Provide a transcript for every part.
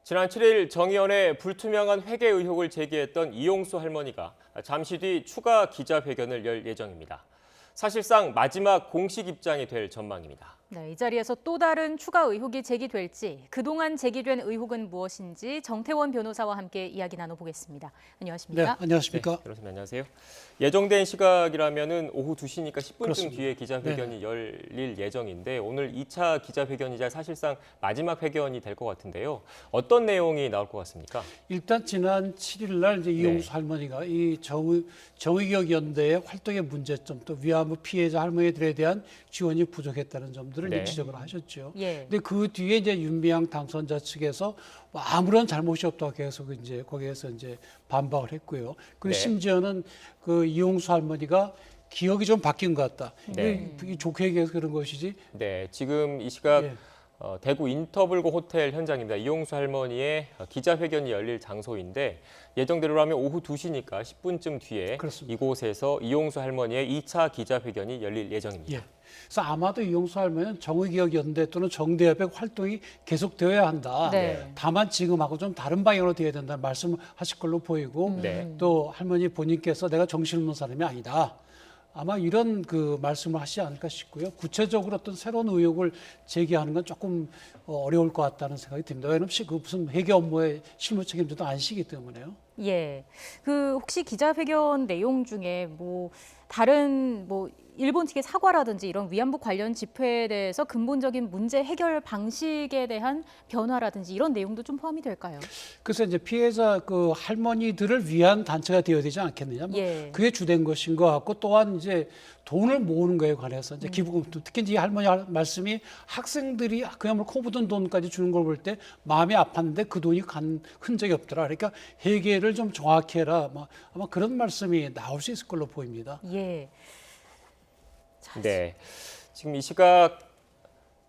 지난 7일 정의원에 불투명한 회계 의혹을 제기했던 이용수 할머니가 잠시 뒤 추가 기자회견을 열 예정입니다. 사실상 마지막 공식 입장이 될 전망입니다. 네, 이 자리에서 또 다른 추가 의혹이 제기될지, 그동안 제기된 의혹은 무엇인지 정태원 변호사와 함께 이야기 나눠보겠습니다. 안녕하십니까? 네, 안녕하십니까? 네, 변호사님 안녕하세요. 예정된 시각이라면 오후 2시니까 10분쯤 그렇습니다. 뒤에 기자회견이 열릴 예정인데 오늘 2차 기자회견이자 사실상 마지막 회견이 될 것 같은데요. 어떤 내용이 나올 것 같습니까? 일단 지난 7일 날 이제 이용수 할머니가 이 정의기억연대의 활동의 문제점 또 위안부 피해자 할머니들에 대한 지원이 부족했다는 점들을 이제 지적을 하셨죠. 근데 그 뒤에 이제 윤미향 당선자 측에서 뭐 아무런 잘못이 없다고 계속 이제 거기에서 이제 반박을 했고요. 그리고 심지어는 그 이용수 할머니가 기억이 좀 바뀐 것 같다. 이 좋게 얘기해서 그런 것이지. 네, 지금 이 시각 대구 인터블고 호텔 현장입니다. 이용수 할머니의 기자회견이 열릴 장소인데 예정대로라면 오후 2시니까 10분쯤 뒤에 그렇습니다. 이곳에서 이용수 할머니의 2차 기자회견이 열릴 예정입니다. 그래서 아마도 이용수 할머니는 정의기억연대 또는 정대협의 활동이 계속되어야 한다. 다만 지금하고 좀 다른 방향으로 되어야 된다는 말씀을 하실 걸로 보이고 또 할머니 본인께서 내가 정신없는 사람이 아니다. 아마 이런 그 말씀을 하시지 않을까 싶고요. 구체적으로 어떤 새로운 의혹을 제기하는 건 조금 어려울 것 같다는 생각이 듭니다. 왜냐하면 그 무슨 회계 업무의 실무 책임자도 아니시기 때문에요. 예, 그 혹시 기자회견 내용 중에 뭐 다른 뭐 일본 측의 사과라든지 이런 위안부 관련 집회에 대해서 근본적인 문제 해결 방식에 대한 변화라든지 이런 내용도 좀 포함이 될까요? 그래서 이제 피해자 그 할머니들을 위한 단체가 되어야 되지 않겠느냐. 그게 주된 것인 것 같고 또한 이제 돈을 모으는 거에 관해서 이제 기부금 특히 이제 이 할머니 말씀이 학생들이 그야말로 코 묻은 돈까지 주는 걸 볼 때 마음이 아팠는데 그 돈이 간 흔적이 없더라. 그러니까 회계를 좀 정확히 해라. 아마 그런 말씀이 나올 수 있을 걸로 보입니다. 예. 네, 지금 이 시각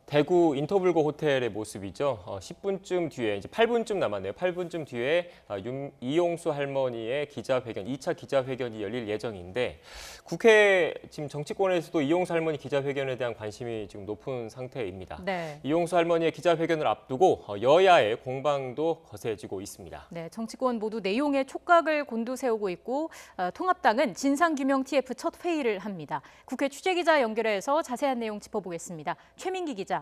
대구 인터블고 호텔의 모습이죠. 10분쯤 뒤에 이제 8분쯤 남았네요. 8분쯤 뒤에 이용수 할머니의 기자회견, 2차 기자회견이 열릴 예정인데 국회 지금 정치권에서도 이용수 할머니 기자회견에 대한 관심이 지금 높은 상태입니다. 이용수 할머니의 기자회견을 앞두고 여야의 공방도 거세지고 있습니다. 네, 정치권 모두 내용에 촉각을 곤두세우고 있고 통합당은 진상규명 TF 첫 회의를 합니다. 국회 취재기자 연결해서 자세한 내용 짚어보겠습니다. 최민기 기자.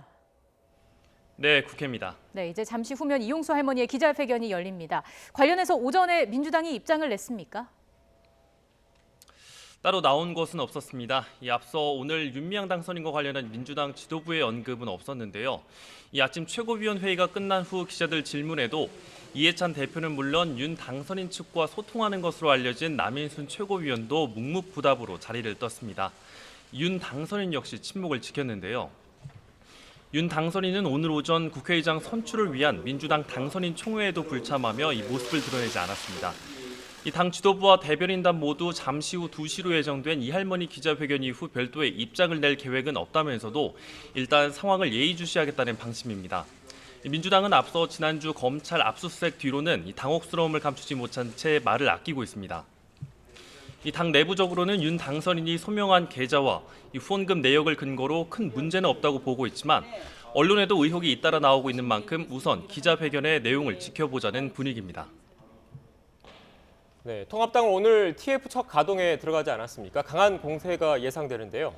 네, 국회입니다. 네, 이제 잠시 후면 이용수 할머니의 기자회견이 열립니다. 관련해서 오전에 민주당이 입장을 냈습니까? 따로 나온 것은 없었습니다. 앞서 오늘 윤미향 당선인과 관련한 민주당 지도부의 언급은 없었는데요. 이 아침 최고위원회의가 끝난 후 기자들 질문에도 이해찬 대표는 물론 윤 당선인 측과 소통하는 것으로 알려진 남인순 최고위원도 묵묵부답으로 자리를 떴습니다. 윤 당선인 역시 침묵을 지켰는데요. 윤 당선인은 오늘 오전 국회의장 선출을 위한 민주당 당선인 총회에도 불참하며 이 모습을 드러내지 않았습니다. 이 당 지도부와 대변인단 모두 잠시 후 2시로 예정된 이 할머니 기자회견 이후 별도의 입장을 낼 계획은 없다면서도 일단 상황을 예의주시하겠다는 방침입니다. 민주당은 앞서 지난주 검찰 압수수색 뒤로는 이 당혹스러움을 감추지 못한 채 말을 아끼고 있습니다. 이 당 내부적으로는 윤 당선인이 소명한 계좌와 이 후원금 내역을 근거로 큰 문제는 없다고 보고 있지만 언론에도 의혹이 잇따라 나오고 있는 만큼 우선 기자회견의 내용을 지켜보자는 분위기입니다. 네, 통합당은 오늘 TF 첫 가동에 들어가지 않았습니까? 강한 공세가 예상되는데요.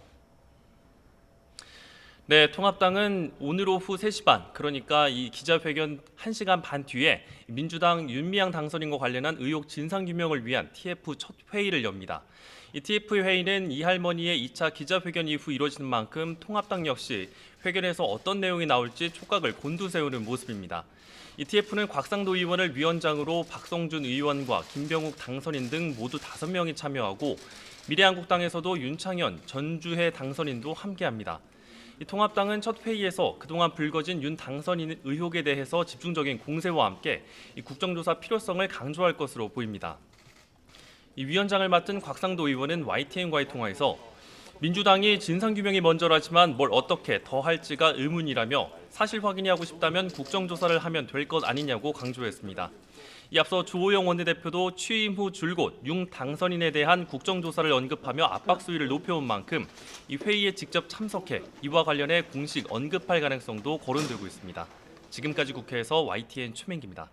네, 통합당은 오늘 오후 3시 반, 그러니까 이 기자회견 1시간 반 뒤에 민주당 윤미향 당선인과 관련한 의혹 진상규명을 위한 TF 첫 회의를 엽니다. 이 TF 회의는 이 할머니의 2차 기자회견 이후 이루어지는 만큼 통합당 역시 회견에서 어떤 내용이 나올지 촉각을 곤두세우는 모습입니다. 이 TF는 곽상도 의원을 위원장으로 박성준 의원과 김병욱 당선인 등 모두 5명이 참여하고 미래한국당에서도 윤창현, 전주혜 당선인도 함께합니다. 이 통합당은 첫 회의에서 그동안 불거진 윤 당선인 의혹에 대해서 집중적인 공세와 함께 이 국정조사 필요성을 강조할 것으로 보입니다. 이 위원장을 맡은 곽상도 의원은 YTN과의 통화에서 민주당이 진상규명이 먼저라지만 뭘 어떻게 더 할지가 의문이라며 사실 확인이 하고 싶다면 국정조사를 하면 될 것 아니냐고 강조했습니다. 이 앞서 주호영 원내대표도 취임 후 줄곧 윤 당선인에 대한 국정조사를 언급하며 압박 수위를 높여온 만큼 이 회의에 직접 참석해 이와 관련해 공식 언급할 가능성도 거론되고 있습니다. 지금까지 국회에서 YTN 최민기입니다.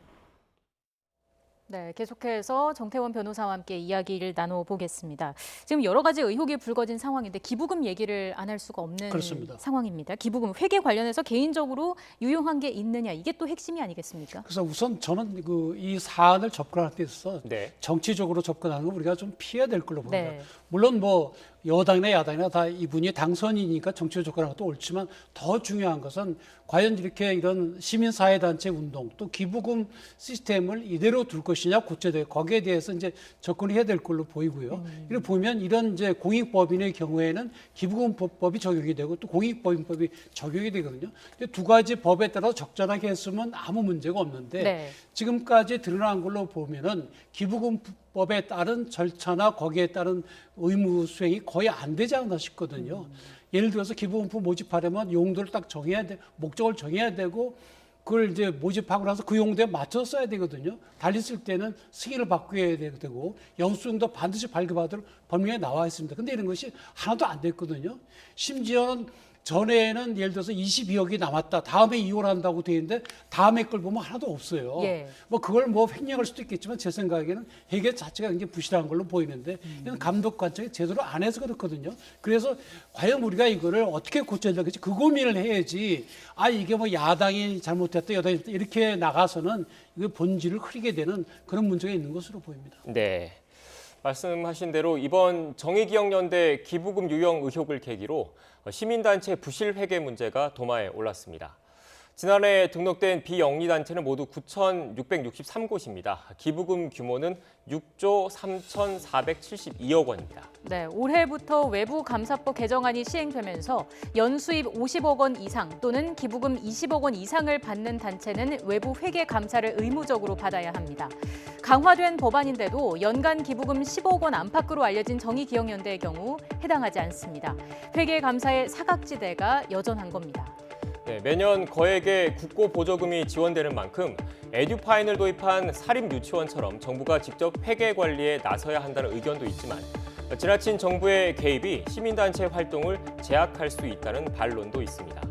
네, 계속해서 정태원 변호사와 함께 이야기를 나눠보겠습니다. 지금 여러 가지 의혹이 불거진 상황인데 기부금 얘기를 안 할 수가 없는 그렇습니다. 상황입니다. 기부금 회계 관련해서 개인적으로 유용한 게 있느냐 이게 또 핵심이 아니겠습니까? 그래서 우선 저는 이 사안을 접근할 때 있어서 네. 정치적으로 접근하는 거 우리가 좀 피해야 될 걸로 봅니다. 네. 물론 뭐 여당이나 야당이나 다 이분이 당선이니까 정치적 접근하는 것도 옳지만 더 중요한 것은 과연 이렇게 이런 시민사회단체 운동 또 기부금 시스템을 이대로 둘 것이냐 고쳐야 거기에 대해서 이제 접근해야 될 걸로 보이고요. 이를 보면 이런 이제 공익법인의 경우에는 기부금법이 적용이 되고 또 공익법인법이 적용이 되거든요. 두 가지 법에 따라 적절하게 했으면 아무 문제가 없는데 네. 지금까지 드러난 걸로 보면은 기부금법에 따른 절차나 거기에 따른 의무 수행이 거의 안 되지 않나 싶거든요. 예를 들어서 기부금품 모집하려면 용도를 딱 정해야 돼, 목적을 정해야 되고 그걸 이제 모집하고 나서 그 용도에 맞춰서 써야 되거든요. 달리 쓸 때는 승인을 받고야 되고 영수증도 반드시 발급하도록 법령에 나와 있습니다. 근데 이런 것이 하나도 안 됐거든요. 심지어는 전에는 예를 들어서 22억이 남았다. 다음에 이혼한다고 돼 있는데 다음에 걸 보면 하나도 없어요. 예. 뭐 그걸 뭐 횡령할 수도 있겠지만 제 생각에는 회계 자체가 굉장히 부실한 걸로 보이는데 이건 감독 관청이 제대로 안 해서 그렇거든요. 그래서 과연 우리가 이거를 어떻게 고쳐야 될지 그 고민을 해야지 이게 뭐 야당이 잘못했다 여당이 잘못했다 이렇게 나가서는 이게 본질을 흐리게 되는 그런 문제가 있는 것으로 보입니다. 네. 말씀하신 대로 이번 정의기억연대 기부금 유용 의혹을 계기로 시민단체 부실 회계 문제가 도마에 올랐습니다. 지난해 등록된 비영리단체는 모두 9,663곳입니다. 기부금 규모는 6조 3,472억 원입니다. 네, 올해부터 외부감사법 개정안이 시행되면서 연수입 50억 원 이상 또는 기부금 20억 원 이상을 받는 단체는 외부 회계 감사를 의무적으로 받아야 합니다. 강화된 법안인데도 연간 기부금 10억 원 안팎으로 알려진 정의기억연대의 경우 해당하지 않습니다. 회계 감사의 사각지대가 여전한 겁니다. 네, 매년 거액의 국고 보조금이 지원되는 만큼 에듀파인을 도입한 사립유치원처럼 정부가 직접 회계 관리에 나서야 한다는 의견도 있지만 지나친 정부의 개입이 시민단체 활동을 제약할 수 있다는 반론도 있습니다.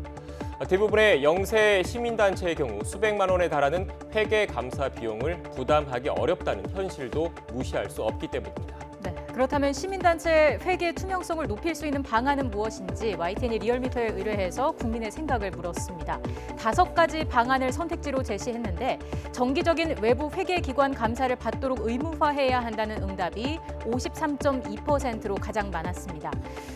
대부분의 영세 시민단체의 경우 수백만 원에 달하는 회계 감사 비용을 부담하기 어렵다는 현실도 무시할 수 없기 때문입니다. 네, 그렇다면 시민단체 회계 투명성을 높일 수 있는 방안은 무엇인지 YTN이 리얼미터에 의뢰해서 국민의 생각을 물었습니다. 5가지 방안을 선택지로 제시했는데 정기적인 외부 회계기관 감사를 받도록 의무화해야 한다는 응답이 53.2%로 가장 많았습니다.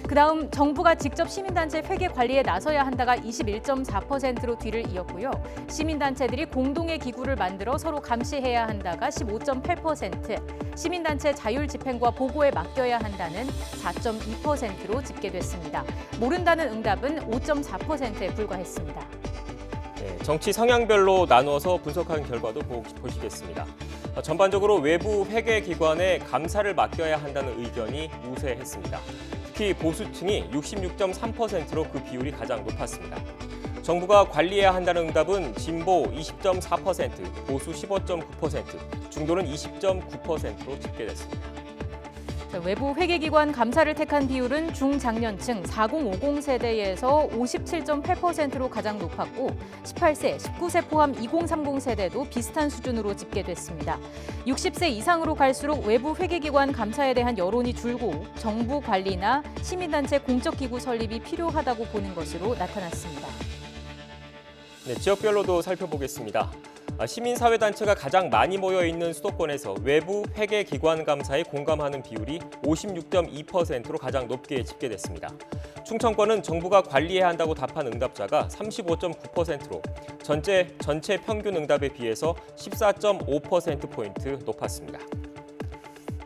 그다음 정부가 직접 시민단체 회계 관리에 나서야 한다가 21.4%로 뒤를 이었고요. 시민단체들이 공동의 기구를 만들어 서로 감시해야 한다가 15.8%, 시민단체 자율 집행과 보고에 맡겨야 한다는 4.2%로 집계됐습니다. 모른다는 응답은 5.4%에 불과했습니다. 네, 정치 성향별로 나누어서 분석한 결과도 보시겠습니다. 전반적으로 외부 회계기관에 감사를 맡겨야 한다는 의견이 우세했습니다. 특히 보수층이 66.3%로 그 비율이 가장 높았습니다. 정부가 관리해야 한다는 응답은 진보 20.4%, 보수 15.9%, 중도는 20.9%로 집계됐습니다. 외부 회계기관 감사를 택한 비율은 중장년층 4050 세대에서 57.8%로 가장 높았고 18세, 19세 포함 2030 세대도 비슷한 수준으로 집계됐습니다. 60세 이상으로 갈수록 외부 회계기관 감사에 대한 여론이 줄고 정부 관리나 시민단체 공적기구 설립이 필요하다고 보는 것으로 나타났습니다. 네, 지역별로도 살펴보겠습니다. 시민사회단체가 가장 많이 모여 있는 수도권에서 외부 회계기관 감사에 공감하는 비율이 56.2%로 가장 높게 집계됐습니다. 충청권은 정부가 관리해야 한다고 답한 응답자가 35.9%로 전체 평균 응답에 비해서 14.5%포인트 높았습니다.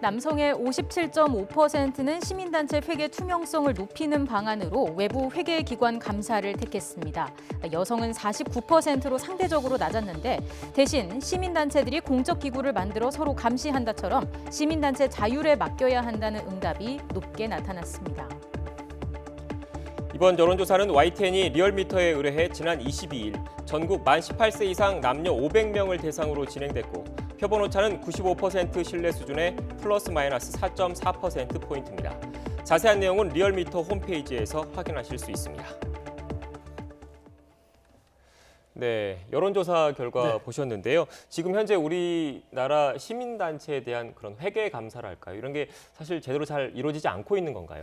남성의 57.5%는 시민단체 회계 투명성을 높이는 방안으로 외부 회계기관 감사를 택했습니다. 여성은 49%로 상대적으로 낮았는데 대신 시민단체들이 공적기구를 만들어 서로 감시한다처럼 시민단체 자율에 맡겨야 한다는 응답이 높게 나타났습니다. 이번 여론조사는 YTN이 리얼미터에 의뢰해 지난 22일 전국 만 18세 이상 남녀 500명을 대상으로 진행됐고 표본 오차는 95% 신뢰 수준의 플러스 마이너스 4.4%포인트입니다. 자세한 내용은 리얼미터 홈페이지에서 확인하실 수 있습니다. 네, 여론조사 결과 네. 보셨는데요. 지금 현재 우리나라 시민단체에 대한 그런 회계 감사랄까요? 이런 게 사실 제대로 잘 이루어지지 않고 있는 건가요?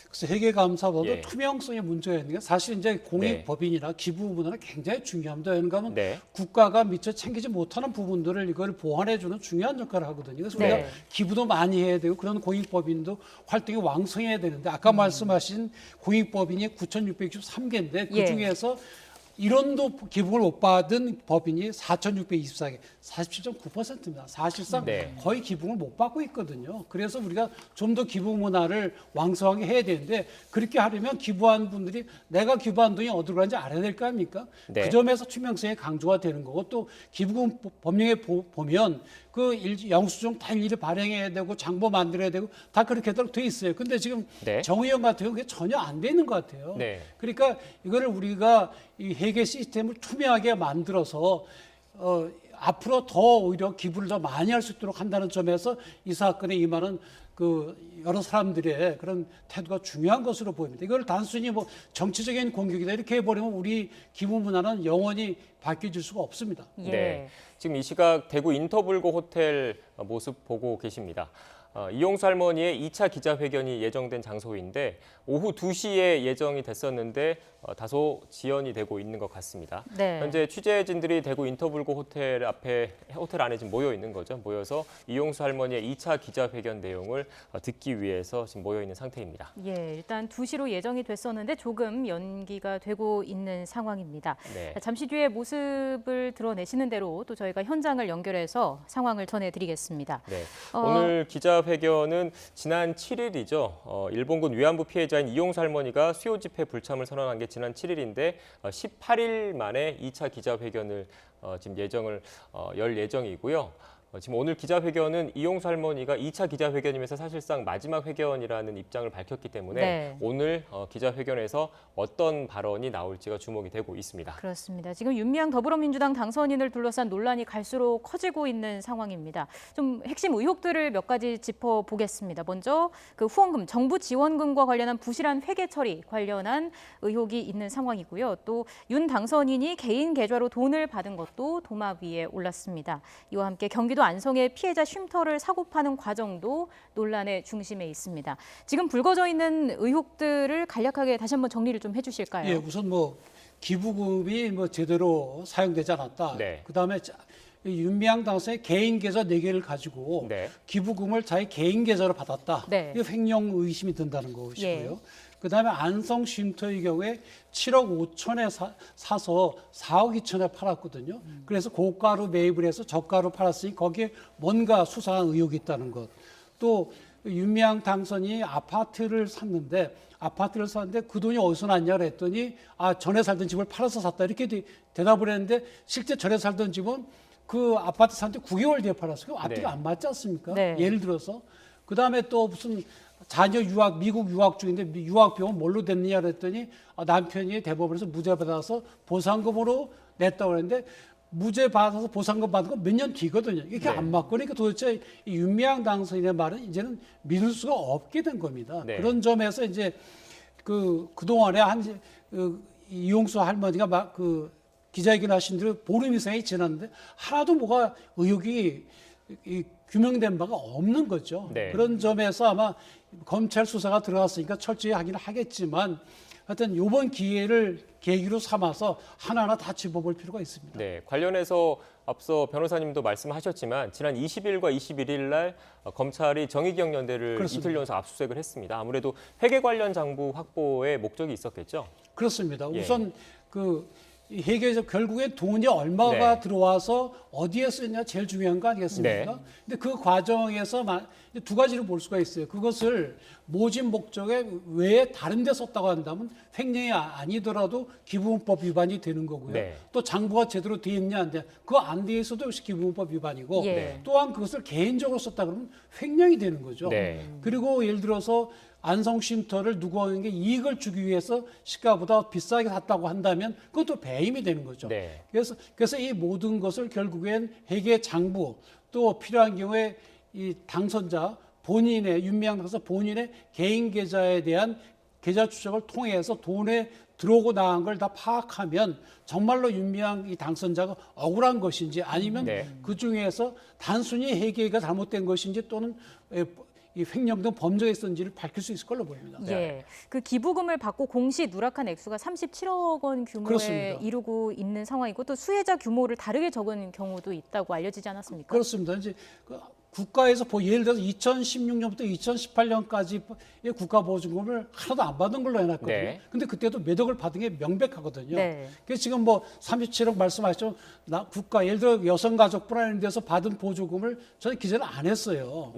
그래서 회계감사보다 예. 투명성의 문제가 있는 게 사실 이제 공익법인이나 기부 문화는 굉장히 중요합니다. 왜냐하면 네. 국가가 미처 챙기지 못하는 부분들을 이걸 보완해주는 중요한 역할을 하거든요. 그래서 네. 우리가 기부도 많이 해야 되고 그런 공익법인도 활동이 왕성해야 되는데 아까 말씀하신 공익법인이 9,663개인데 예. 그중에서 1원도 기부를 못 받은 법인이 4,624개, 47.9%입니다. 사실상 네. 거의 기부를 못 받고 있거든요. 그래서 우리가 좀 더 기부 문화를 왕성하게 해야 되는데 그렇게 하려면 기부한 분들이 내가 기부한 돈이 어디로 가는지 알아야 될 거 아닙니까? 네. 그 점에서 투명성이 강조가 되는 거고 또 기부금 법령에 보면 그 영수증 다 일일이 발행해야 되고 장부 만들어야 되고 다 그렇게 돼 있어요. 근데 지금 네. 정의원 같은 경우 그게 전혀 안 돼 있는 것 같아요. 네. 그러니까 이거를 우리가 이 회계 시스템을 투명하게 만들어서 앞으로 더 오히려 기부를 더 많이 할 수 있도록 한다는 점에서 이 사건에 임하는 그 여러 사람들의 그런 태도가 중요한 것으로 보입니다. 이걸 단순히 뭐 정치적인 공격이다 이렇게 해버리면 우리 기부 문화는 영원히 바뀌어질 수가 없습니다. 예. 네. 지금 이 시각 대구 인터블고 호텔 모습 보고 계십니다. 이용수 할머니의 2차 기자회견이 예정된 장소인데 오후 2시에 예정이 됐었는데 다소 지연이 되고 있는 것 같습니다. 네. 현재 취재진들이 대구 인터블고 호텔 안에 지금 모여 있는 거죠. 모여서 이용수 할머니의 2차 기자회견 내용을 듣기 위해서 지금 모여 있는 상태입니다. 예, 일단 2시로 예정이 됐었는데 조금 연기가 되고 있는 상황입니다. 네. 잠시 뒤에 모습을 드러내시는 대로 또 저희가 현장을 연결해서 상황을 전해드리겠습니다. 네. 오늘 기자회견은 지난 7일이죠. 일본군 위안부 피해자인 이용수 할머니가 수요 집회 불참을 선언한 게 지난 7일인데 18일 만에 2차 기자회견을 지금 열 예정이고요. 지금 오늘 기자회견은 이용수 할머니가 2차 기자회견이면서 사실상 마지막 회견이라는 입장을 밝혔기 때문에 네. 오늘 기자회견에서 어떤 발언이 나올지가 주목이 되고 있습니다. 그렇습니다. 지금 윤미향 더불어민주당 당선인을 둘러싼 논란이 갈수록 커지고 있는 상황입니다. 좀 핵심 의혹들을 몇 가지 짚어보겠습니다. 먼저 그 후원금, 정부 지원금과 관련한 부실한 회계 처리 관련한 의혹이 있는 상황이고요. 또 윤 당선인이 개인 계좌로 돈을 받은 것도 도마 위에 올랐습니다. 이와 함께 경기도 안성의 피해자 쉼터를 사고 파는 과정도 논란의 중심에 있습니다. 지금 불거져 있는 의혹들을 간략하게 다시 한번 정리를 좀 해주실까요? 예, 우선 뭐 기부금이 뭐 제대로 사용되지 않았다. 네. 그다음에 윤미향 당선의 개인 계좌 4개를 가지고 네. 기부금을 자기 개인 계좌로 받았다. 네. 이게 횡령 의심이 든다는 것이고요. 예. 그다음에 안성 쉼터의 경우에 7억 5천에 사서 4억 2천에 팔았거든요. 그래서 고가로 매입을 해서 저가로 팔았으니 거기에 뭔가 수상한 의혹이 있다는 것. 또 윤미향 당선이 아파트를 샀는데 그 돈이 어디서 났냐 그랬더니 전에 살던 집을 팔아서 샀다 이렇게 대답을 했는데 실제 전에 살던 집은 그 아파트 산 지 9개월 뒤에 팔았어요. 앞뒤가 네. 안 맞지 않습니까? 네. 예를 들어서 그다음에 또 무슨 자녀 미국 유학 중인데 유학 비용은 뭘로 됐느냐 그랬더니 남편이 대법원에서 무죄 받아서 보상금으로 냈다고 그랬는데 무죄 받아서 보상금 받은 건 몇 년 뒤거든요. 이게 네. 안 맞고 그러니까 도대체 이 윤미향 당선인의 말은 이제는 믿을 수가 없게 된 겁니다. 네. 그런 점에서 이제 그동안에 이용수 할머니가 기자회견 하신 대로 보름 이상이 지났는데 하나도 뭐가 의혹이 규명된 바가 없는 거죠. 네. 그런 점에서 아마 검찰 수사가 들어갔으니까 철저히 하기는 하겠지만 하여튼 이번 기회를 계기로 삼아서 하나하나 다 짚어볼 필요가 있습니다. 네, 관련해서 앞서 변호사님도 말씀하셨지만 지난 20일과 21일 날 검찰이 정의기억연대를 그렇습니다. 이틀 연속 압수수색을 했습니다. 아무래도 회계 관련 장부 확보에 목적이 있었겠죠? 그렇습니다. 예. 우선 이 회계에서 결국에 돈이 얼마가 네. 들어와서 어디에 쓰냐 제일 중요한 거 아니겠습니까? 네. 근데 그 과정에서 두 가지를 볼 수가 있어요. 그것을 모집 목적에 외에 다른 데 썼다고 한다면 횡령이 아니더라도 기부금법 위반이 되는 거고요. 네. 또 장부가 제대로 돼 있냐 안 돼. 그거 안 돼 있어도 역시 기부금법 위반이고 예. 또한 그것을 개인적으로 썼다 그러면 횡령이 되는 거죠. 네. 그리고 예를 들어서 안성 쉼터를 누구에게 이익을 주기 위해서 시가보다 비싸게 샀다고 한다면 그것도 배임이 되는 거죠. 네. 그래서 이 모든 것을 결국엔 회계 장부 또 필요한 경우에 이 당선자 본인의 윤미향 당선 본인의 개인 계좌에 대한 계좌 추적을 통해서 돈의 들어오고 나간 걸 다 파악하면 정말로 윤미향 이 당선자가 억울한 것인지 아니면 그 중에서 단순히 회계가 잘못된 것인지 또는 이 횡령 등 범죄가 있었는지를 밝힐 수 있을 걸로 보입니다. 예, 그 기부금을 받고 공시 누락한 액수가 37억 원 규모에 그렇습니다. 이르고 있는 상황이고 또 수혜자 규모를 다르게 적은 경우도 있다고 알려지지 않았습니까? 그렇습니다. 이제 국가에서 예를 들어서 2016년부터 2018년까지 국가보증금을 하나도 안 받은 걸로 해놨거든요. 근데 그때도 몇 억을 받은 게 명백하거든요. 그래서 지금 뭐 37억 말씀하셨죠. 국가 예를 들어 여성가족부나 이런 데서 받은 보조금을 저는 기재를 안 했어요.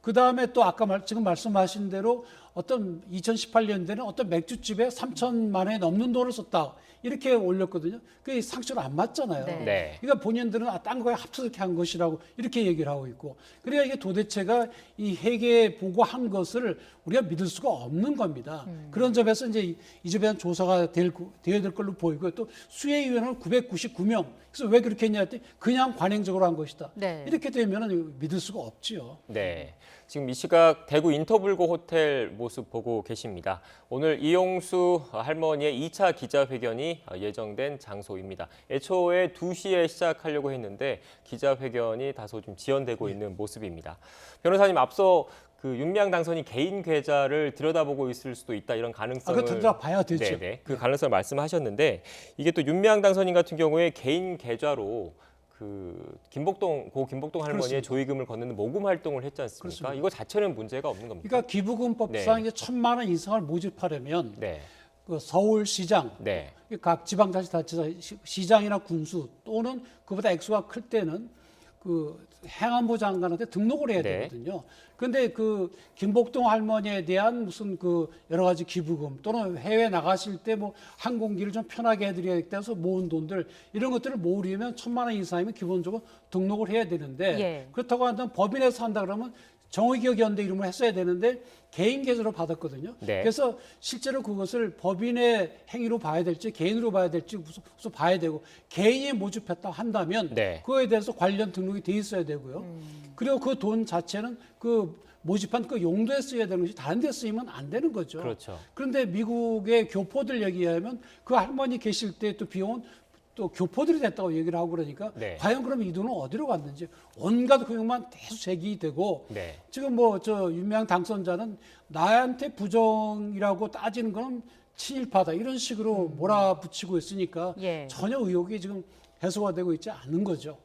그 다음에 또 아까 지금 말씀하신 대로 어떤 2018년대는 어떤 맥주집에 3천만 원이 넘는 돈을 썼다. 이렇게 올렸거든요. 그게 상식으로 안 맞잖아요. 그러니까 본인들은 딴 거에 합쳐서 이렇게 한 것이라고 이렇게 얘기를 하고 있고. 그러니까 이게 도대체가 이 회계 보고한 것을 우리가 믿을 수가 없는 겁니다. 그런 점에서 이제 이 점에 대한 조사가 되어야 될 걸로 보이고요. 또 수혜위원은 999명. 그래서 왜 그렇게 했냐 했더니 그냥 관행적으로 한 것이다. 이렇게 되면 믿을 수가 없지요. 지금 이 시각 대구 인터블고 호텔 모습 보고 계십니다. 오늘 이용수 할머니의 2차 기자회견이 예정된 장소입니다. 애초에 2시에 시작하려고 했는데 기자회견이 다소 좀 지연되고 있는 모습입니다. 변호사님, 앞서 그 윤미향 당선인 개인 계좌를 들여다보고 있을 수도 있다, 이런 가능성을 들여다봐야 되죠. 그 가능성을 말씀하셨는데, 이게 또 윤미향 당선인 같은 경우에 개인 계좌로 고 김복동 할머니의 그렇습니다. 조의금을 건네는 모금 활동을 했지 않습니까? 그렇습니다. 이거 자체는 문제가 없는 겁니까? 그러니까 기부금법상 이제 1,000만 원 이상을 모집하려면 그 서울시장, 각 지방자치단체 시장이나 군수 또는 그보다 액수가 클 때는 그 행안부 장관한테 등록을 해야 되거든요. 그런데 그 김복동 할머니에 대한 무슨 그 여러 가지 기부금 또는 해외 나가실 때 뭐 항공기를 좀 편하게 해드려야겠다 해서 모은 돈들 이런 것들을 모으려면 1,000만 원 이상이면 기본적으로 등록을 해야 되는데 그렇다고 한다면 법인에서 한다 그러면 정의기억연대 이름을 했어야 되는데 개인 계좌로 받았거든요. 그래서 실제로 그것을 법인의 행위로 봐야 될지 개인으로 봐야 될지 우선 봐야 되고, 개인이 모집했다 한다면 그거에 대해서 관련 등록이 돼 있어야 되고요. 그리고 그 돈 자체는 그 모집한 그 용도에 써야 되는 것이 다른 데 쓰이면 안 되는 거죠. 그런데 미국의 교포들 얘기하면 그 할머니 계실 때 또 비용은 또 교포들이 됐다고 얘기를 하고 그러니까 과연 그럼 이 돈은 어디로 갔는지 온갖 의혹만 계속 제기되고 지금 뭐 저 윤미향 당선자는 나한테 부정이라고 따지는 건 친일파다 이런 식으로 몰아붙이고 있으니까 전혀 의혹이 지금 해소가 되고 있지 않은 거죠.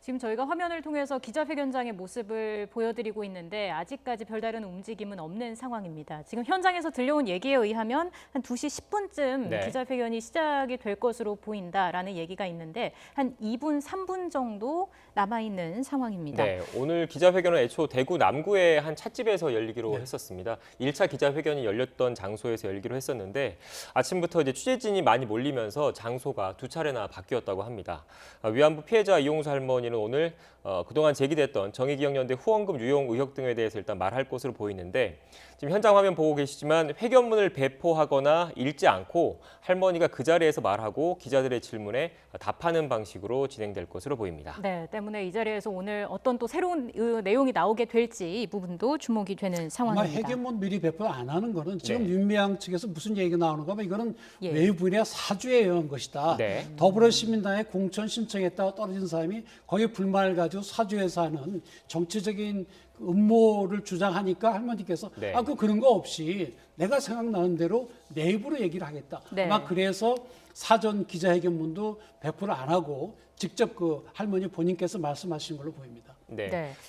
지금 저희가 화면을 통해서 기자회견장의 모습을 보여드리고 있는데 아직까지 별다른 움직임은 없는 상황입니다. 지금 현장에서 들려온 얘기에 의하면 한 2시 10분쯤 기자회견이 시작이 될 것으로 보인다라는 얘기가 있는데 한 2분, 3분 정도 남아있는 상황입니다. 오늘 기자회견은 애초 대구 남구의 한 찻집에서 열리기로 했었습니다. 1차 기자회견이 열렸던 장소에서 열기로 했었는데 아침부터 이제 취재진이 많이 몰리면서 장소가 2차례나 바뀌었다고 합니다. 위안부 피해자 이용수 할머니는 오늘 그동안 제기됐던 정의기억연대 후원금 유용 의혹 등에 대해서 일단 말할 것으로 보이는데, 지금 현장 화면 보고 계시지만 회견문을 배포하거나 읽지 않고 할머니가 그 자리에서 말하고 기자들의 질문에 답하는 방식으로 진행될 것으로 보입니다. 때문에 이 자리에서 오늘 어떤 또 새로운 내용이 나오게 될지 이 부분도 주목이 되는 상황입니다. 아마 회견문 미리 배포 안 하는 거는 지금 윤미향 측에서 무슨 얘기가 나오는 거면 이거는 외부인의 사주에 의한 것이다. 더불어시민당에 공천 신청했다가 떨어진 사람이 거기에 불만을 가지고 사주에서 하는 정치적인 음모를 주장하니까 할머니께서 그런 거 없이 내가 생각나는 대로 내부로 얘기를 하겠다. 아마 그래서 사전 기자회견문도 배포를 안 하고 직접 그 할머니 본인께서 말씀하신 걸로 보입니다.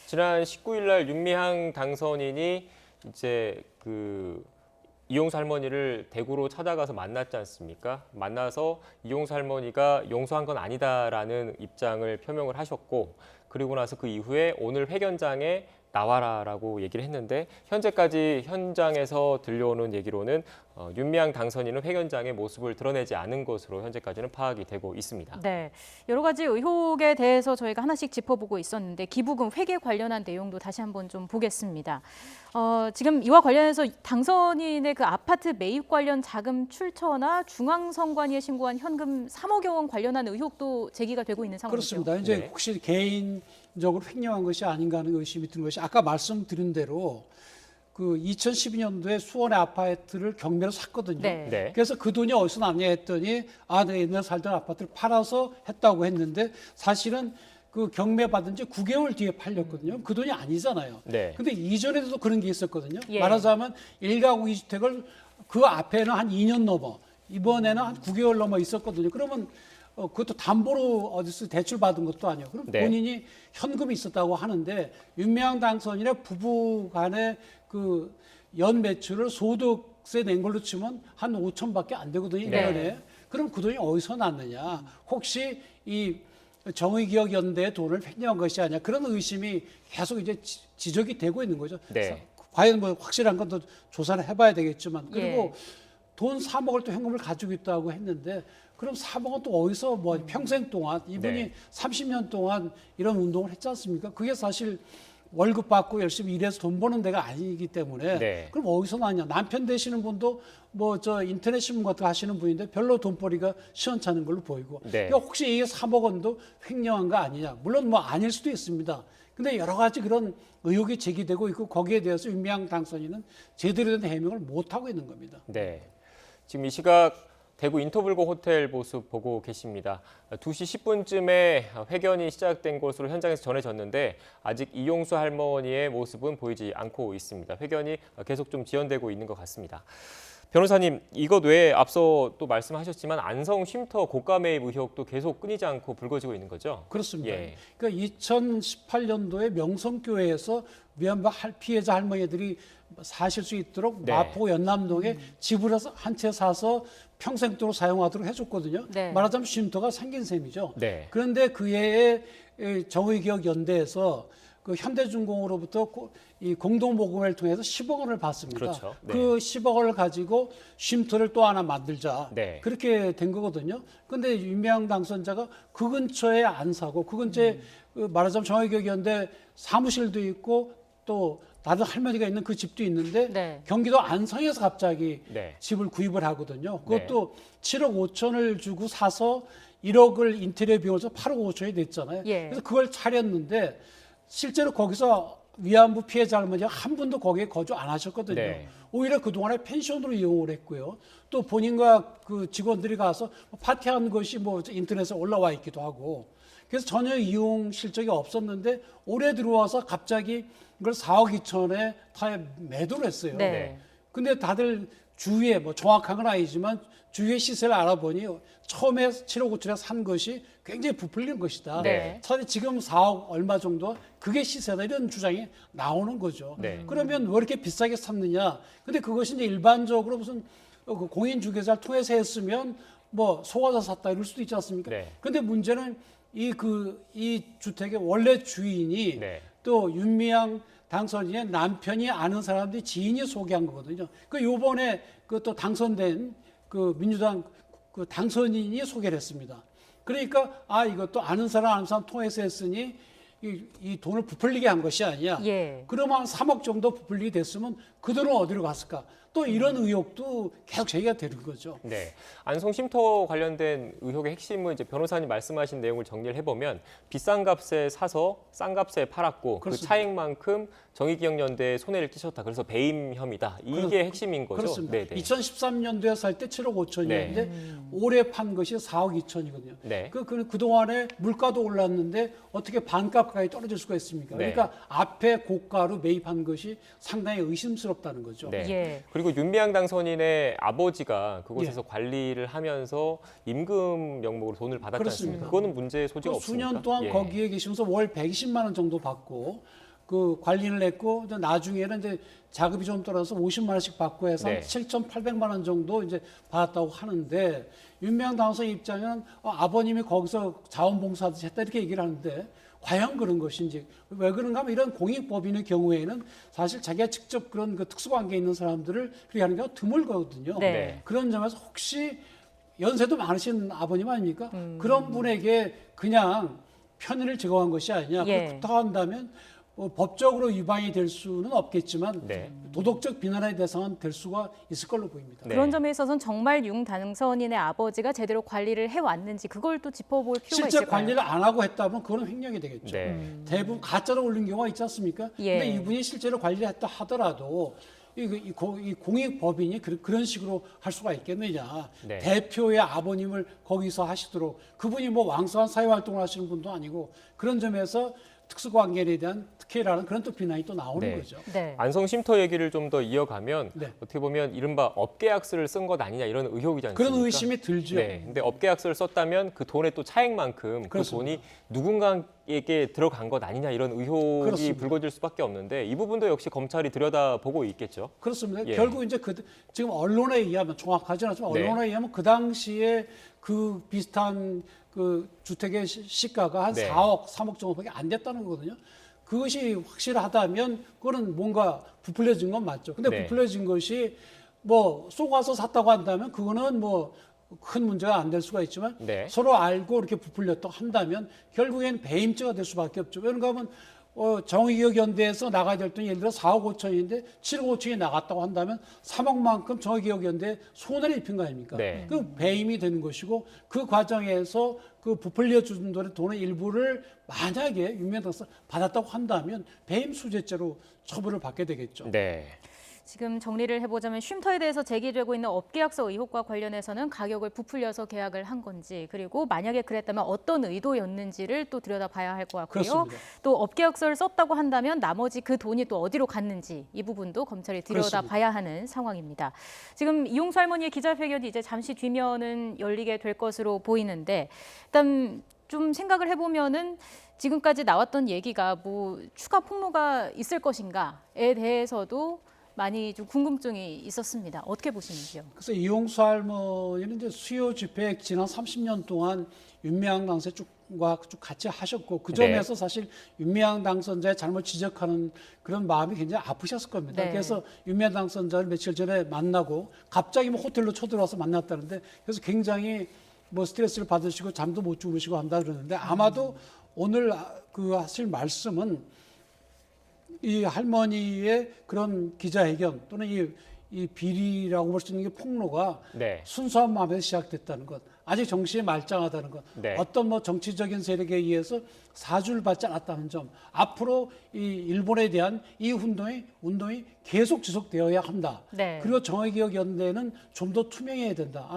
지난 19일 날 윤미향 당선인이 이제 그 이용수 할머니를 대구로 찾아가서 만났지 않습니까? 만나서 이용수 할머니가 용서한 건 아니다라는 입장을 표명을 하셨고, 그리고 나서 그 이후에 오늘 회견장에 나와라라고 얘기를 했는데, 현재까지 현장에서 들려오는 얘기로는 윤미향 당선인은 회견장의 모습을 드러내지 않은 것으로 현재까지는 파악이 되고 있습니다. 여러 가지 의혹에 대해서 저희가 하나씩 짚어보고 있었는데 기부금 회계 관련한 내용도 다시 한번 좀 보겠습니다. 지금 이와 관련해서 당선인의 그 아파트 매입 관련 자금 출처나 중앙선관위에 신고한 현금 3억여 원 관련한 의혹도 제기가 되고 있는 상황이죠. 그렇습니다. 이제 혹시 개인적으로 횡령한 것이 아닌가 하는 의심이 드는 것이, 아까 말씀드린 대로 그 2012년도에 수원의 아파트를 경매로 샀거든요. 네. 네. 그래서 그 돈이 어디서 났냐 했더니 내가 옛날에 살던 아파트를 팔아서 했다고 했는데 사실은 그 경매 받은 지 9개월 뒤에 팔렸거든요. 그 돈이 아니잖아요. 네. 근데 이전에도 그런 게 있었거든요. 예. 말하자면 1가구 2주택을 그 앞에는 한 2년 넘어, 이번에는 한 9개월 넘어 있었거든요. 그러면 그것도 담보로 어디서 대출 받은 것도 아니에요. 그럼 네. 본인이 현금이 있었다고 하는데 윤미향 당선인의 부부 간의 그 연 매출을 소득세 낸 걸로 치면 한 5천밖에 안 되거든요. 네. 1년에. 그럼 그 돈이 어디서 났느냐. 혹시 이 정의기억연대의 돈을 횡령한 것이 아니냐. 그런 의심이 계속 이제 지적이 되고 있는 거죠. 네. 과연 뭐 확실한 건 더 조사를 해봐야 되겠지만 그리고 예. 돈 3억을 또 현금을 가지고 있다고 했는데 그럼 3억은 또 어디서 뭐 평생 동안 이분이 네. 30년 동안 이런 운동을 했지 않습니까? 그게 사실 월급 받고 열심히 일해서 돈 버는 데가 아니기 때문에 네. 그럼 어디서 나냐? 남편 되시는 분도 뭐 저 인터넷 신문 같은 거 하시는 분인데 별로 돈벌이가 시원찮은 걸로 보이고 네. 그러니까 혹시 이게 3억 원도 횡령한 거 아니냐? 물론 뭐 아닐 수도 있습니다. 근데 여러 가지 그런 의혹이 제기되고 있고 거기에 대해서 윤미향 당선인은 제대로 된 해명을 못 하고 있는 겁니다. 네. 지금 이 시각 대구 인터블고 호텔 모습 보고 계십니다. 2시 10분쯤에 회견이 시작된 것으로 현장에서 전해졌는데 아직 이용수 할머니의 모습은 보이지 않고 있습니다. 회견이 계속 좀 지연되고 있는 것 같습니다. 변호사님, 이것 외에 앞서 또 말씀하셨지만 안성 쉼터 고가 매입 의혹도 계속 끊이지 않고 불거지고 있는 거죠? 그렇습니다. 예. 그러니까 2018년도에 명성교회에서 위안부 피해자 할머니들이 사실 수 있도록 네. 마포 연남동에 집을 한 채 사서 평생도록 사용하도록 해줬거든요. 네. 말하자면 쉼터가 생긴 셈이죠. 네. 그런데 그 해에 정의기억연대에서 그 현대중공으로부터 이 공동모금을 통해서 10억 원을 받습니다. 그렇죠. 네. 그 10억 원을 가지고 쉼터를 또 하나 만들자. 네. 그렇게 된 거거든요. 그런데 윤미향 당선자가 그 근처에 안 사고 그 근처에 그 말하자면 정의기억연대 사무실도 있고 또 다른 할머니가 있는 그 집도 있는데 네. 경기도 안성에서 갑자기 네. 집을 구입을 하거든요. 그것도 7억 5천을 주고 사서 1억을 인테리어 비용을 서 8억 5천이 냈잖아요. 예. 그래서 그걸 차렸는데 실제로 거기서 위안부 피해자 할머니가 한 분도 거기에 거주 안 하셨거든요. 네. 오히려 그동안에 펜션으로 이용을 했고요. 또 본인과 그 직원들이 가서 파티한 것이 뭐 인터넷에 올라와 있기도 하고 그래서 전혀 이용 실적이 없었는데 올해 들어와서 갑자기 이걸 4억 2천에 타에 매도를 했어요. 네. 근데 다들 주위에 뭐 정확한 건 아니지만 주위의 시세를 알아보니 처음에 7억 5천에 산 것이 굉장히 부풀린 것이다. 네. 차라리 지금 4억 얼마 정도 그게 시세다 이런 주장이 나오는 거죠. 네. 그러면 왜 이렇게 비싸게 샀느냐? 근데 그것이 이제 일반적으로 무슨 그 공인 중개사를 통해서 했으면 뭐 속아서 샀다 이럴 수도 있지 않습니까? 네. 근데 문제는 이 주택의 원래 주인이 네. 또 윤미향 당선인의 남편이 아는 사람들이 지인이 소개한 거거든요. 그 요번에 그 또 당선된 그 민주당 그 당선인이 소개를 했습니다. 그러니까 이것도 아는 사람 통해서 했으니 이 돈을 부풀리게 한 것이 아니야. 예. 그러면 한 3억 정도 부풀리게 됐으면 그 돈은 어디로 갔을까? 또 이런 의혹도 계속 제기가 되는 거죠. 네, 안성 쉼터 관련된 의혹의 핵심은 이제 변호사님 말씀하신 내용을 정리를 해보면 비싼 값에 사서 싼 값에 팔았고 그렇습니다. 그 차익만큼 정의기억연대에 손해를 끼쳤다. 그래서 배임 혐의다. 이게 핵심인 거죠. 그렇습니다. 네네. 2013년도에 살 때 7억 5천이었는데 네. 올해 판 것이 4억 2천이거든요. 네. 그동안에 물가도 올랐는데 어떻게 반값까지 떨어질 수가 있습니까? 네. 그러니까 앞에 고가로 매입한 것이 상당히 의심스럽다는 거죠. 네. 예. 그리고 윤미향 당선인의 아버지가 그곳에서 예. 관리를 하면서 임금 명목으로 돈을 받았지 그렇습니다. 않습니까? 그거는 문제 소지가 그 없습니까? 수년 동안 예. 거기에 계시면서 월 120만 원 정도 받고 그 관리를 했고 나중에는 이제 자급이 좀 떨어져서 50만 원씩 받고 해서 네. 7,800만 원 정도 이제 받았다고 하는데 윤미향 당선인 입장에는 아버님이 거기서 자원봉사하듯이 했다 이렇게 얘기를 하는데 과연 그런 것인지 왜 그런가 하면 이런 공익법인의 경우에는 사실 자기가 직접 그런 그 특수관계에 있는 사람들을 그렇게 하는 경우가 드물거든요. 네. 그런 점에서 혹시 연세도 많으신 아버님 아닙니까? 그런 분에게 그냥 편의를 제공한 것이 아니냐. 예. 그렇다고 한다면 법적으로 위반이 될 수는 없겠지만 네. 도덕적 비난의 대상은 될 수가 있을 걸로 보입니다. 네. 그런 점에 있어서는 정말 윤 당선인의 아버지가 제대로 관리를 해왔는지 그걸 또 짚어볼 필요가 실제 있을까요? 관리를 안 하고 했다면 그건 횡령이 되겠죠. 네. 대부분 가짜로 올린 경우가 있지 않습니까? 예. 근데 이분이 실제로 관리를 했다 하더라도 이 공익법인이 그런 식으로 할 수가 있겠느냐. 네. 대표의 아버님을 거기서 하시도록 그분이 뭐 왕성한 사회활동을 하시는 분도 아니고 그런 점에서 특수관계에 대한 특혜라는 그런 또 비난이 또 나오는 네. 거죠. 네. 안성 쉼터 얘기를 좀 더 이어가면 네. 어떻게 보면 이른바 업계약서를 쓴 것 아니냐 이런 의혹이지 않습니까? 그런 의심이 들죠. 네. 근데 업계약서를 썼다면 그 돈의 또 차액만큼 그 그렇습니다. 돈이 누군가에게 들어간 것 아니냐 이런 의혹이 그렇습니다. 불거질 수밖에 없는데 이 부분도 역시 검찰이 들여다보고 있겠죠. 그렇습니다. 예. 결국 이제 지금 언론에 의하면 정확하지는 않지만 네. 언론에 의하면 그 당시에 그 비슷한 그 주택의 시가가 한 네. 4억, 3억 정도밖에 안 됐다는 거거든요. 그것이 확실하다면 그거는 뭔가 부풀려진 건 맞죠. 근데 네. 부풀려진 것이 뭐 쏘가서 샀다고 한다면 그거는 뭐 큰 문제가 안 될 수가 있지만 네. 서로 알고 이렇게 부풀렸다고 한다면 결국엔 배임죄가 될 수밖에 없죠. 왜냐하면 정의기억연대에서 나가야 될 돈이 예를 들어 4억 5천인데 7억 5천이 나갔다고 한다면 3억만큼 정의기억연대에 손해를 입힌 거 아닙니까? 네. 그 배임이 되는 것이고 그 과정에서 그 부풀려 준 돈의 일부를 만약에 윤미향 받았다고 한다면 배임 수재죄로 처벌을 받게 되겠죠. 네. 지금 정리를 해보자면 쉼터에 대해서 제기되고 있는 업계약서 의혹과 관련해서는 가격을 부풀려서 계약을 한 건지 그리고 만약에 그랬다면 어떤 의도였는지를 또 들여다봐야 할 것 같고요. 그렇습니다. 또 업계약서를 썼다고 한다면 나머지 그 돈이 또 어디로 갔는지 이 부분도 검찰이 들여다봐야 하는 상황입니다. 지금 이용수 할머니의 기자회견이 이제 잠시 뒤면은 열리게 될 것으로 보이는데 일단 좀 생각을 해보면은 지금까지 나왔던 얘기가 뭐 추가 폭로가 있을 것인가에 대해서도 많이 좀 궁금증이 있었습니다. 어떻게 보시는지요? 그래서 이용수 할머니는 이제 수요 집회 지난 30년 동안 윤미향 당선자와 쭉 같이 하셨고 그 점에서 사실 윤미향 당선자의 잘못 지적하는 그런 마음이 굉장히 아프셨을 겁니다. 네. 그래서 윤미향 당선자를 며칠 전에 만나고 갑자기 뭐 호텔로 쳐들어와서 만났다는데 그래서 굉장히 뭐 스트레스를 받으시고 잠도 못 주무시고 한다 그러는데 아마도 오늘 그 하실 말씀은 이 할머니의 그런 기자회견 또는 이 비리라고 볼 수 있는 게 폭로가 네. 순수한 마음에서 시작됐다는 것, 아직 정신이 말짱하다는 것, 네. 어떤 뭐 정치적인 세력에 의해서 사주를 받지 않았다는 점, 앞으로 이 일본에 대한 이 운동이 계속 지속되어야 한다. 네. 그리고 정의기억연대는 좀 더 투명해야 된다.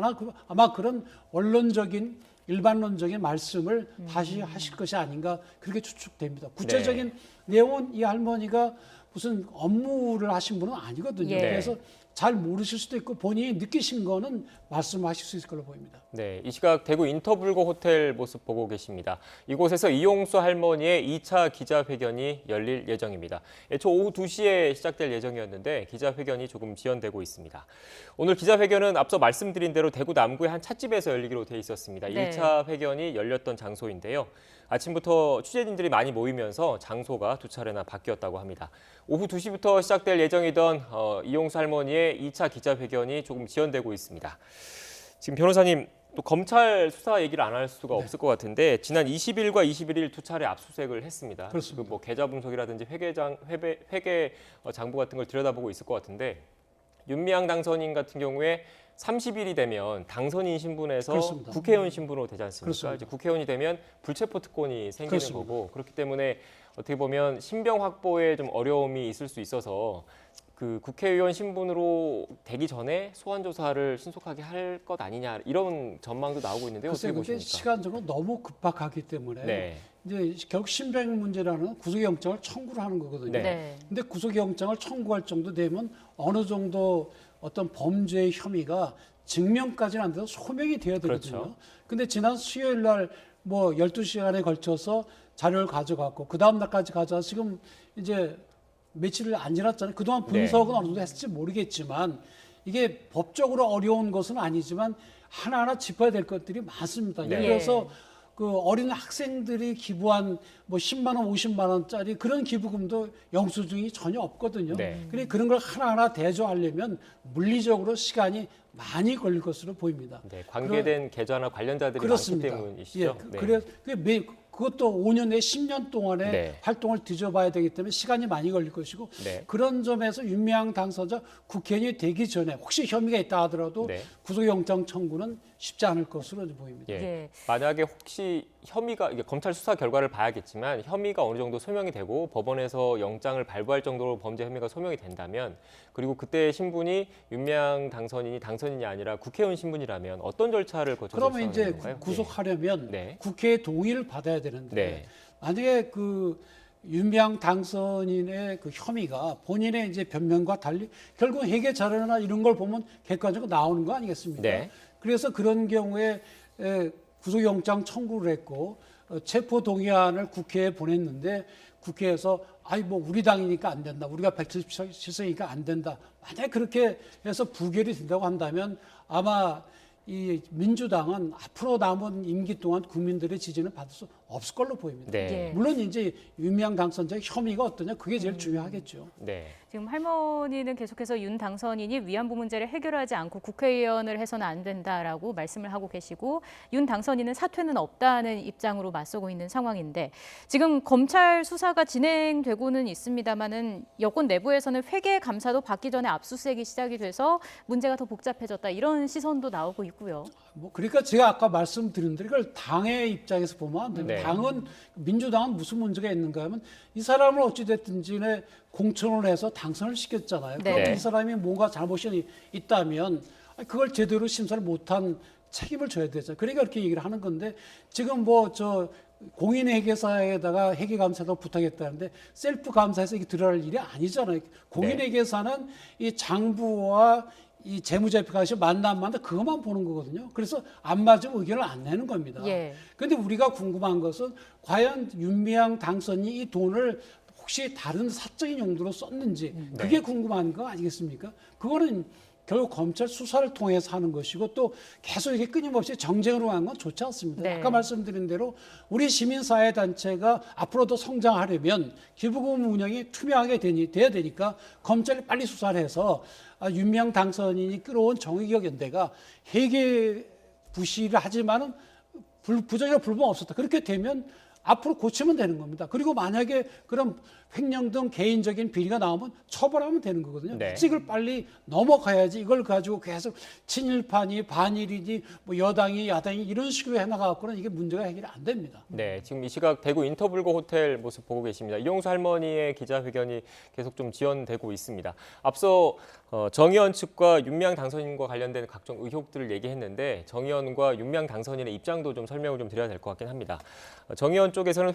아마 그런 원론적인 일반론적인 말씀을 다시 하실 것이 아닌가 그렇게 추측됩니다. 구체적인 내용은 이 할머니가 무슨 업무를 하신 분은 아니거든요. 예. 그래서 잘 모르실 수도 있고 본인이 느끼신 거는 말씀하실 수 있을 걸로 보입니다. 네, 이 시각 대구 인터불고 호텔 모습 보고 계십니다. 이곳에서 이용수 할머니의 2차 기자회견이 열릴 예정입니다. 애초 오후 2시에 시작될 예정이었는데 기자회견이 조금 지연되고 있습니다. 오늘 기자회견은 앞서 말씀드린 대로 대구 남구의 한 찻집에서 열리기로 돼 있었습니다. 네. 1차 회견이 열렸던 장소인데요. 아침부터 취재진들이 많이 모이면서 장소가 두 차례나 바뀌었다고 합니다. 오후 2시부터 시작될 예정이던 이용수 할머니의 2차 기자회견이 조금 지연되고 있습니다. 지금 변호사님, 또 검찰 수사 얘기를 안 할 수가 없을 것 같은데 지난 20일과 21일 두 차례 압수수색을 했습니다. 그렇습니다. 그 뭐 계좌 분석이라든지 회계 장부 같은 걸 들여다보고 있을 것 같은데 윤미향 당선인 같은 경우에 30일이 되면 당선인 신분에서 그렇습니다. 국회의원 신분으로 되지 않습니까? 그렇습니다. 이제 국회의원이 되면 불체포 특권이 생기는 그렇습니다. 거고 그렇기 때문에 어떻게 보면 신병 확보에 좀 어려움이 있을 수 있어서 그 국회의원 신분으로 되기 전에 소환 조사를 신속하게 할 것 아니냐 이런 전망도 나오고 있는데 글쎄 어떻게 그게 보십니까? 시간적으로 너무 급박하기 때문에 네. 이제 결국 신병 문제라는 구속영장을 청구를 하는 거거든요. 네. 네. 근데 구속영장을 청구할 정도 되면 어느 정도 어떤 범죄의 혐의가 증명까지는 안 돼도 소명이 돼야 되거든요. 그렇죠. 근데 지난 수요일 날 뭐 12시간에 걸쳐서 자료를 가져갔고 그 다음 날까지 가져와서 지금 이제 며칠 안 지났잖아요. 그동안 분석은 어느 정도 했을지 모르겠지만 이게 법적으로 어려운 것은 아니지만 하나하나 짚어야 될 것들이 많습니다. 예를 네. 들어서 그 어린 학생들이 기부한 뭐 10만 원, 50만 원짜리 그런 기부금도 영수증이 전혀 없거든요. 네. 그래 그런 걸 하나하나 대조하려면 물리적으로 시간이 많이 걸릴 것으로 보입니다. 네, 관계된 계좌나 관련자들이 그렇습니다. 많기 때문이시죠. 예, 네. 그래 그것도 5년 내 10년 동안의 네. 활동을 뒤져봐야 되기 때문에 시간이 많이 걸릴 것이고 네. 그런 점에서 윤미향 당선자 국회의원이 되기 전에 혹시 혐의가 있다 하더라도 네. 구속영장 청구는 쉽지 않을 것으로 보입니다. 예. 예. 만약에 혹시 혐의가 이게 검찰 수사 결과를 봐야겠지만 혐의가 어느 정도 소명이 되고 법원에서 영장을 발부할 정도로 범죄 혐의가 소명이 된다면 그리고 그때 신분이 윤미향 당선인이 당선인이 아니라 국회의원 신분이라면 어떤 절차를 거쳐서 그러면 이제 수사하는 건가요? 구속하려면 네. 국회의 동의를 받아야 되는데 네. 만약에 그 윤미향 당선인의 그 혐의가 본인의 이제 변명과 달리 결국 회계 자료나 이런 걸 보면 객관적으로 나오는 거 아니겠습니까? 네. 그래서 그런 경우에 구속영장 청구를 했고 체포 동의안을 국회에 보냈는데 국회에서 아이 뭐 우리 당이니까 안 된다. 우리가 177석이니까 안 된다. 만약에 그렇게 해서 부결이 된다고 한다면 아마 이 민주당은 앞으로 남은 임기 동안 국민들의 지지는 받을 수 없을 걸로 보입니다. 네. 예. 물론 이제 윤미향 당선자의 혐의가 어떠냐 그게 제일 중요하겠죠. 네. 지금 할머니는 계속해서 윤 당선인이 위안부 문제를 해결하지 않고 국회의원을 해서는 안 된다라고 말씀을 하고 계시고 윤 당선인은 사퇴는 없다는 입장으로 맞서고 있는 상황인데 지금 검찰 수사가 진행되고는 있습니다마는 여권 내부에서는 회계 감사도 받기 전에 압수수색이 시작이 돼서 문제가 더 복잡해졌다 이런 시선도 나오고 있고요. 뭐 그러니까 제가 아까 말씀드린 대로 이걸 당의 입장에서 보면 안 됩니다. 네. 당은 민주당은 무슨 문제가 있는가 하면 이 사람을 어찌 됐든지 공천을 해서 당선을 시켰잖아요. 네. 그럼 이 사람이 뭔가 잘못이 있다면 그걸 제대로 심사를 못한 책임을 져야 되죠. 그러니까 이렇게 얘기를 하는 건데 지금 뭐 저 공인회계사에다가 회계감사도 부탁했다는데 셀프 감사에서 이게 들어갈 일이 아니잖아요. 공인회계사는 이 장부와 이 재무제표가 만나면 그것만 보는 거거든요. 그래서 안 맞으면 의견을 안 내는 겁니다. 그런데 우리가 궁금한 것은 과연 윤미향 당선인이 이 돈을 혹시 다른 사적인 용도로 썼는지 그게 궁금한 거 아니겠습니까? 그거는 결국 검찰 수사를 통해서 하는 것이고 또 계속 이렇게 끊임없이 정쟁으로 가는 건 좋지 않습니다. 네. 아까 말씀드린 대로 우리 시민사회단체가 앞으로도 성장하려면 기부금 운영이 투명하게 돼야 되니까 검찰이 빨리 수사를 해서 윤미향 당선인이 끌어온 정의기억연대가 회계 부실을 하지만은 부정이나 불법 없었다. 그렇게 되면 앞으로 고치면 되는 겁니다. 그리고 만약에 그런 횡령 등 개인적인 비리가 나오면 처벌하면 되는 거거든요. 네. 그래서 이걸 빨리 넘어가야지 이걸 가지고 계속 친일파니 반일이니 뭐 여당이 야당이 이런 식으로 해나가고는 이게 문제가 해결이 안 됩니다. 네, 지금 이 시각 대구 인터블고 호텔 모습 보고 계십니다. 이용수 할머니의 기자회견이 계속 좀 지연되고 있습니다. 앞서 정의원 측과 윤미향 당선인과 관련된 각종 의혹들을 얘기했는데 정의원과 윤미향 당선인의 입장도 좀 설명을 좀 드려야 될 것 같긴 합니다. 정의원 쪽에서는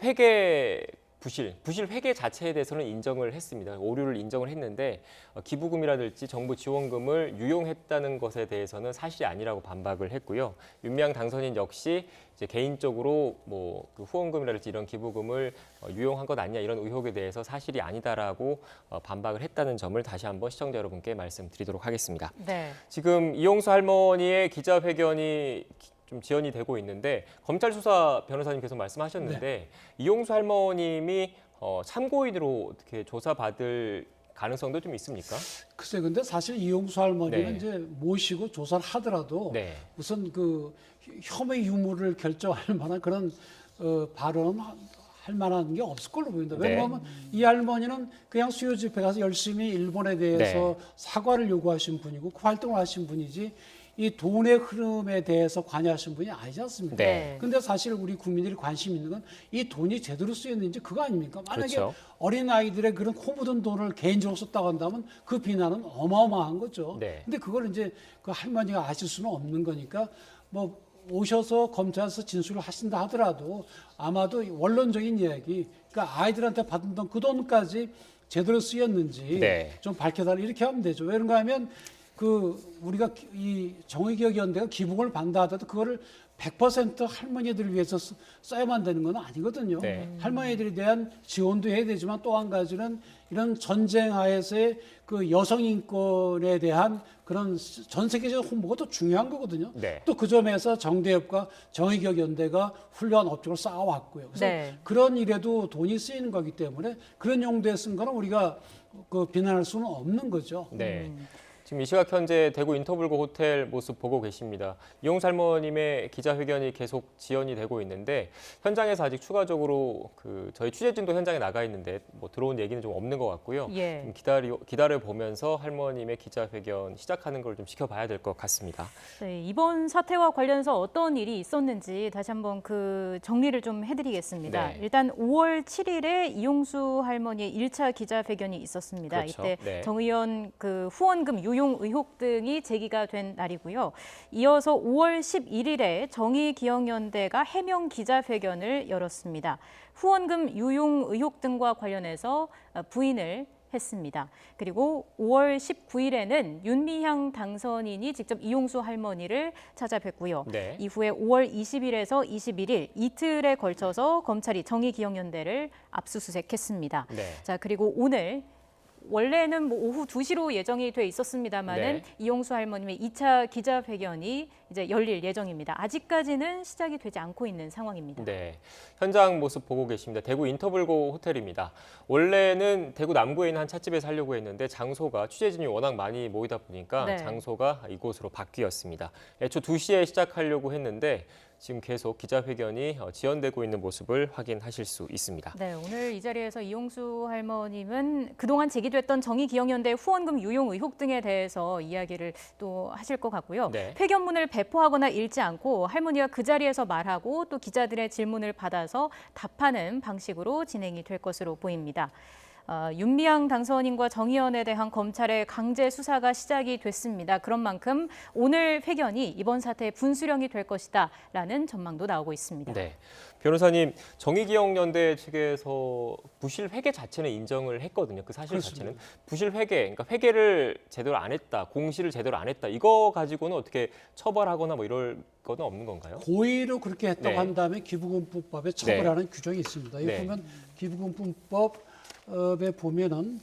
부실 회계 자체에 대해서는 인정을 했습니다. 오류를 인정을 했는데 기부금이라든지 정부 지원금을 유용했다는 것에 대해서는 사실이 아니라고 반박을 했고요. 윤미향 당선인 역시 이제 개인적으로 뭐 그 후원금이라든지 이런 기부금을 유용한 것 아니냐 이런 의혹에 대해서 사실이 아니다라고 반박을 했다는 점을 다시 한번 시청자 여러분께 말씀드리도록 하겠습니다. 네. 지금 이용수 할머니의 기자회견이 좀 지연이 되고 있는데 검찰 수사 변호사님 계속 말씀하셨는데 이용수 할머님이 참고인으로 어떻게 조사받을 가능성도 좀 있습니까? 글쎄, 근데 사실 이용수 할머니는 네. 이제 모시고 조사를 하더라도 네. 무슨 그 혐의 유무를 결정할 만한 그런 발언 할 만한 게 없을 걸로 보인다. 네. 왜냐하면 이 할머니는 그냥 수요 집회 가서 열심히 일본에 대해서 사과를 요구하신 분이고 그 활동을 하신 분이지 이 돈의 흐름에 대해서 관여하신 분이 아니지 않습니까? 네. 근데 사실 우리 국민들이 관심 있는 건 이 돈이 제대로 쓰였는지 그거 아닙니까? 만약에 그렇죠. 어린 아이들의 그런 코 묻은 돈을 개인적으로 썼다고 한다면 그 비난은 어마어마한 거죠. 네. 근데 그걸 이제 그 할머니가 아실 수는 없는 거니까 뭐 오셔서 검찰에서 진술을 하신다 하더라도 아마도 원론적인 이야기, 그러니까 아이들한테 받은 돈 그 돈까지 제대로 쓰였는지 네. 좀 밝혀달라 이렇게 하면 되죠. 왜 그런가 하면 그 우리가 이 정의기억연대가 기부금을 받는다 하더라도 그거를 100% 할머니들을 위해서 써야만 되는 건 아니거든요. 네. 할머니들에 대한 지원도 해야 되지만 또 한 가지는 이런 전쟁 하에서의 그 여성 인권에 대한 그런 전 세계적 홍보가 또 중요한 거거든요. 네. 또 그 점에서 정대협과 정의기억연대가 훌륭한 업적을 쌓아왔고요. 그래서 네. 그런 일에도 돈이 쓰이는 거기 때문에 그런 용도에 쓴 거는 우리가 그 비난할 수는 없는 거죠. 네. 지금 이 시각 현재 대구 인터블고 호텔 모습 보고 계십니다. 이용수 할머님의 기자회견이 계속 지연이 되고 있는데 현장에서 아직 추가적으로 저희 취재진도 현장에 나가 있는데 뭐 들어온 얘기는 좀 없는 것 같고요. 예. 좀 기다려 보면서 할머님의 기자회견 시작하는 걸 좀 지켜봐야 될 것 같습니다. 네, 이번 사태와 관련해서 어떤 일이 있었는지 다시 한번 정리를 좀 해드리겠습니다. 네. 일단 5월 7일에 이용수 할머니의 1차 기자회견이 있었습니다. 그렇죠. 이때 네. 정 의원 후원금 유용 의혹 등이 제기가 된 날이고요. 이어서 5월 11일에 정의기억연대가 해명 기자회견을 열었습니다. 후원금 유용 의혹 등과 관련해서 부인을 했습니다. 그리고 5월 19일에는 윤미향 당선인이 직접 이용수 할머니를 찾아뵙고요. 네. 이후에 5월 20일에서 21일 이틀에 걸쳐서 검찰이 정의기억연대를 압수수색했습니다. 네. 자, 그리고 오늘 원래는 오후 2시로 예정이 돼 있었습니다만은 네. 이용수 할머님의 2차 기자회견이 이제 열릴 예정입니다. 아직까지는 시작이 되지 않고 있는 상황입니다. 네, 현장 모습 보고 계십니다. 대구 인터블고 호텔입니다. 원래는 대구 남구에 있는 한 찻집에 살려고 했는데 장소가 취재진이 워낙 많이 모이다 보니까 네. 장소가 이곳으로 바뀌었습니다. 애초 2시에 시작하려고 했는데 지금 계속 기자회견이 지연되고 있는 모습을 확인하실 수 있습니다. 네, 오늘 이 자리에서 이용수 할머님은 그동안 제기됐던 정의기억연대 후원금 유용 의혹 등에 대해서 이야기를 또 하실 것 같고요. 네. 회견문을 배포하거나 읽지 않고 할머니가 그 자리에서 말하고 또 기자들의 질문을 받아서 답하는 방식으로 진행이 될 것으로 보입니다. 윤미향 당선인과 정 의원에 대한 검찰의 강제 수사가 시작이 됐습니다. 그런 만큼 오늘 회견이 이번 사태의 분수령이 될 것이다라는 전망도 나오고 있습니다. 네, 변호사님, 정의기억연대 측에서 부실 회계 자체는 인정을 했거든요. 그 사실 그렇습니다. 자체는 부실 회계, 그러니까 회계를 제대로 안 했다, 공시를 제대로 안 했다. 이거 가지고는 어떻게 처벌하거나 뭐 이럴 거는 없는 건가요? 고의로 그렇게 했다고 네. 한다면 기부금품법에 처벌하는 규정이 있습니다. 여기 네. 보면 기부금품법에 보면은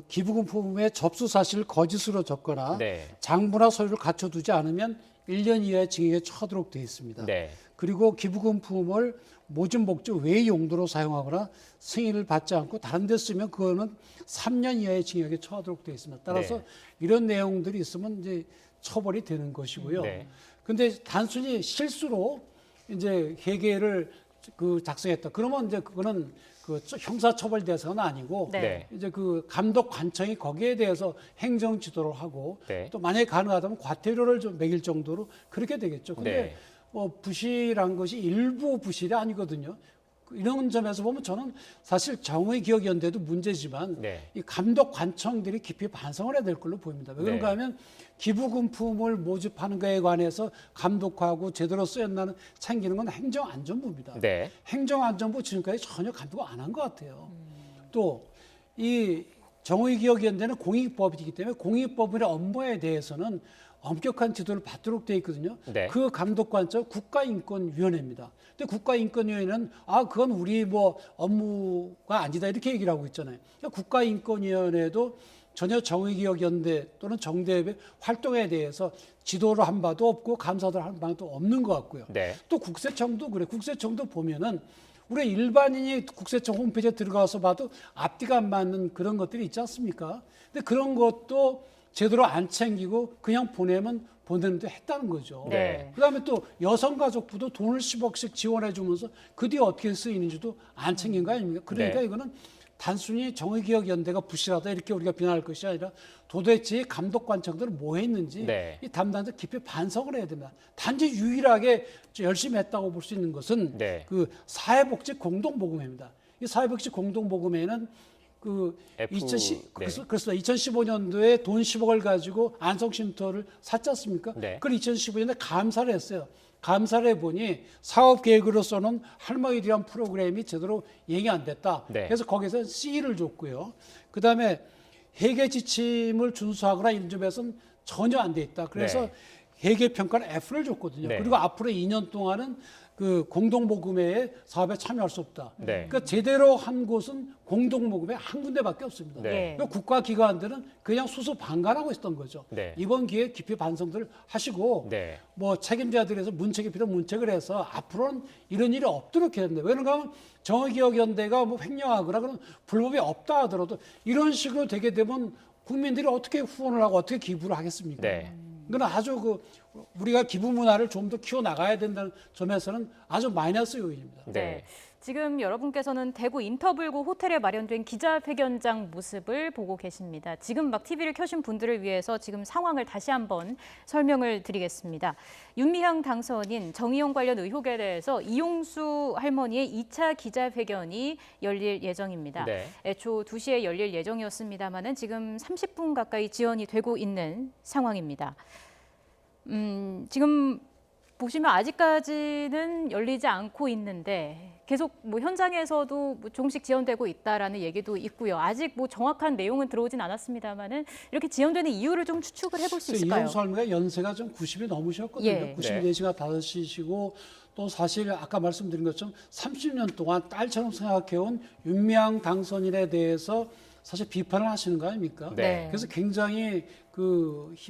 기부금품의 접수 사실을 거짓으로 적거나 네. 장부나 서류를 갖춰두지 않으면 1년 이하의 징역에 처하도록 되어 있습니다. 네. 그리고 기부금품을 모집 목적 외의 용도로 사용하거나 승인을 받지 않고 다른 데 쓰면 그거는 3년 이하의 징역에 처하도록 되어 있습니다. 따라서 네. 이런 내용들이 있으면 이제 처벌이 되는 것이고요. 네. 근데 단순히 실수로 이제 회계를 작성했다. 그러면 이제 그거는 형사처벌 대상은 아니고 네. 이제 감독 관청이 거기에 대해서 행정 지도를 하고 네. 또 만약에 가능하다면 과태료를 좀 매길 정도로 그렇게 되겠죠. 근데 네. 부실한 것이 일부 부실이 아니거든요. 이런 점에서 보면 저는 사실 정의기억연대도 문제지만 네. 이 감독 관청들이 깊이 반성을 해야 될 걸로 보입니다. 왜 그런가 하면 기부금품을 모집하는 것에 관해서 감독하고 제대로 쓰였나는 챙기는 건 행정안전부입니다. 네. 행정안전부 지금까지 전혀 감독을 안 한 것 같아요. 또 이 정의기억연대는 공익법이기 때문에 공익법의 업무에 대해서는 엄격한 지도를 받도록 되어 있거든요. 네. 그 감독관청 국가인권위원회입니다. 근데 국가인권위원회는 그건 우리 업무가 아니다 이렇게 얘기를 하고 있잖아요. 그러니까 국가인권위원회도 전혀 정의기억연대 또는 정대협의 활동에 대해서 지도를 한 바도 없고 감사를 한 바도 없는 것 같고요. 네. 또 국세청도 그래. 국세청도 보면은 우리 일반인이 국세청 홈페이지에 들어가서 봐도 앞뒤가 안 맞는 그런 것들이 있지 않습니까? 근데 그런 것도 제대로 안 챙기고 그냥 보내는데 했다는 거죠. 네. 그다음에 또 여성가족부도 돈을 10억씩 지원해 주면서 그 뒤에 어떻게 쓰이는지도 안 챙긴 거 아닙니까? 그러니까 네. 이거는 단순히 정의기억연대가 부실하다 이렇게 우리가 비난할 것이 아니라 도대체 감독관청들은 뭐 했는지 네. 이 담당자 깊이 반성을 해야 됩니다. 단지 유일하게 열심히 했다고 볼 수 있는 것은 네. 사회복지 공동모금회입니다. 이 사회복지 공동모금회는 F, 2015년도에 돈 10억을 가지고 안성쉼터를 샀지 않습니까? 네. 그걸 2015년에 감사를 했어요. 감사를 해보니 사업 계획으로 써놓은 할머니에 대한 프로그램이 제대로 얘기 안 됐다. 네. 그래서 거기서 C를 줬고요. 그 다음에 회계 지침을 준수하거나 이런 점에서는 전혀 안 돼 있다. 그래서 네. 회계 평가는 F를 줬거든요. 네. 그리고 앞으로 2년 동안은 공동모금회에 사업에 참여할 수 없다. 네. 그러니까 제대로 한 곳은 공동모금회 한 군데밖에 없습니다. 네. 그러니까 국가기관들은 그냥 수수방관하고 있었던 거죠. 네. 이번 기회에 깊이 반성들을 하시고 네. 책임자들에서 문책이 필요한 문책을 해서 앞으로는 이런 일이 없도록 해야 된다. 왜냐하면 하면 정의기억연대가 횡령하거나 그런 불법이 없다 하더라도 이런 식으로 되게 되면 국민들이 어떻게 후원을 하고 어떻게 기부를 하겠습니까? 네. 이건 아주 우리가 기부 문화를 좀 더 키워 나가야 된다는 점에서는 아주 마이너스 요인입니다. 네. 지금 여러분께서는 대구 인터블고 호텔에 마련된 기자회견장 모습을 보고 계십니다. 지금 막 TV를 켜신 분들을 위해서 지금 상황을 다시 한번 설명을 드리겠습니다. 윤미향 당선인 정의용 관련 의혹에 대해서 이용수 할머니의 2차 기자회견이 열릴 예정입니다. 네. 애초 2시에 열릴 예정이었습니다마는 지금 30분 가까이 지연이 되고 있는 상황입니다. 지금 보시면 아직까지는 열리지 않고 있는데 계속 뭐 현장에서도 뭐 조금씩 지연되고 있다라는 얘기도 있고요. 아직 뭐 정확한 내용은 들어오진 않았습니다만은 이렇게 지연되는 이유를 좀 추측을 해볼 수 있을까요? 이용수 할머니가 연세가 좀 90이 넘으셨거든요. 예. 94시가 5시시고 또 사실 아까 말씀드린 것처럼 30년 동안 딸처럼 생각해온 윤미향 당선인에 대해서 사실 비판을 하시는 거 아닙니까? 네. 그래서 굉장히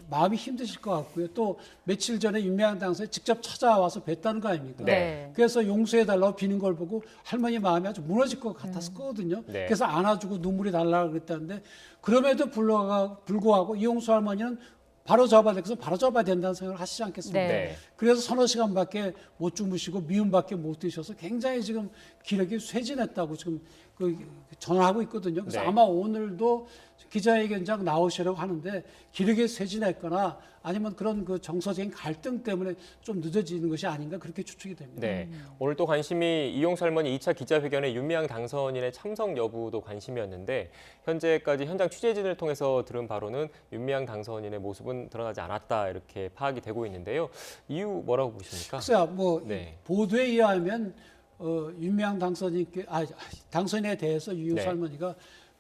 마음이 힘드실 것 같고요. 또 며칠 전에 윤미향 당선인이 직접 찾아와서 뵀다는 거 아닙니까? 네. 그래서 용서해달라고 비는 걸 보고 할머니 마음이 아주 무너질 것 같았거든요. 네. 그래서 안아주고 눈물이 달라고 그랬다는데 그럼에도 불구하고 이용수 할머니는 바로 잡아야 돼서 바로 잡아야 된다는 생각을 하시지 않겠습니까? 네. 그래서 서너 시간밖에 못 주무시고 미움밖에 못 드셔서 굉장히 지금 기력이 쇠진했다고 지금 전화하고 있거든요. 그래서 네. 아마 오늘도 기자회견장 나오시라고 하는데 기력이 쇠진했거나 아니면 그런 정서적인 갈등 때문에 좀 늦어지는 것이 아닌가 그렇게 추측이 됩니다. 네. 오늘 또 관심이 이용수 할머니 2차 기자회견에 윤미향 당선인의 참석 여부도 관심이었는데 현재까지 현장 취재진을 통해서 들은 바로는 윤미향 당선인의 모습은 드러나지 않았다 이렇게 파악이 되고 있는데요. 이유 뭐라고 보십니까? 글쎄요, 네. 보도에 의하면 윤미향 당선인에 대해서 이용수 네. 할머니가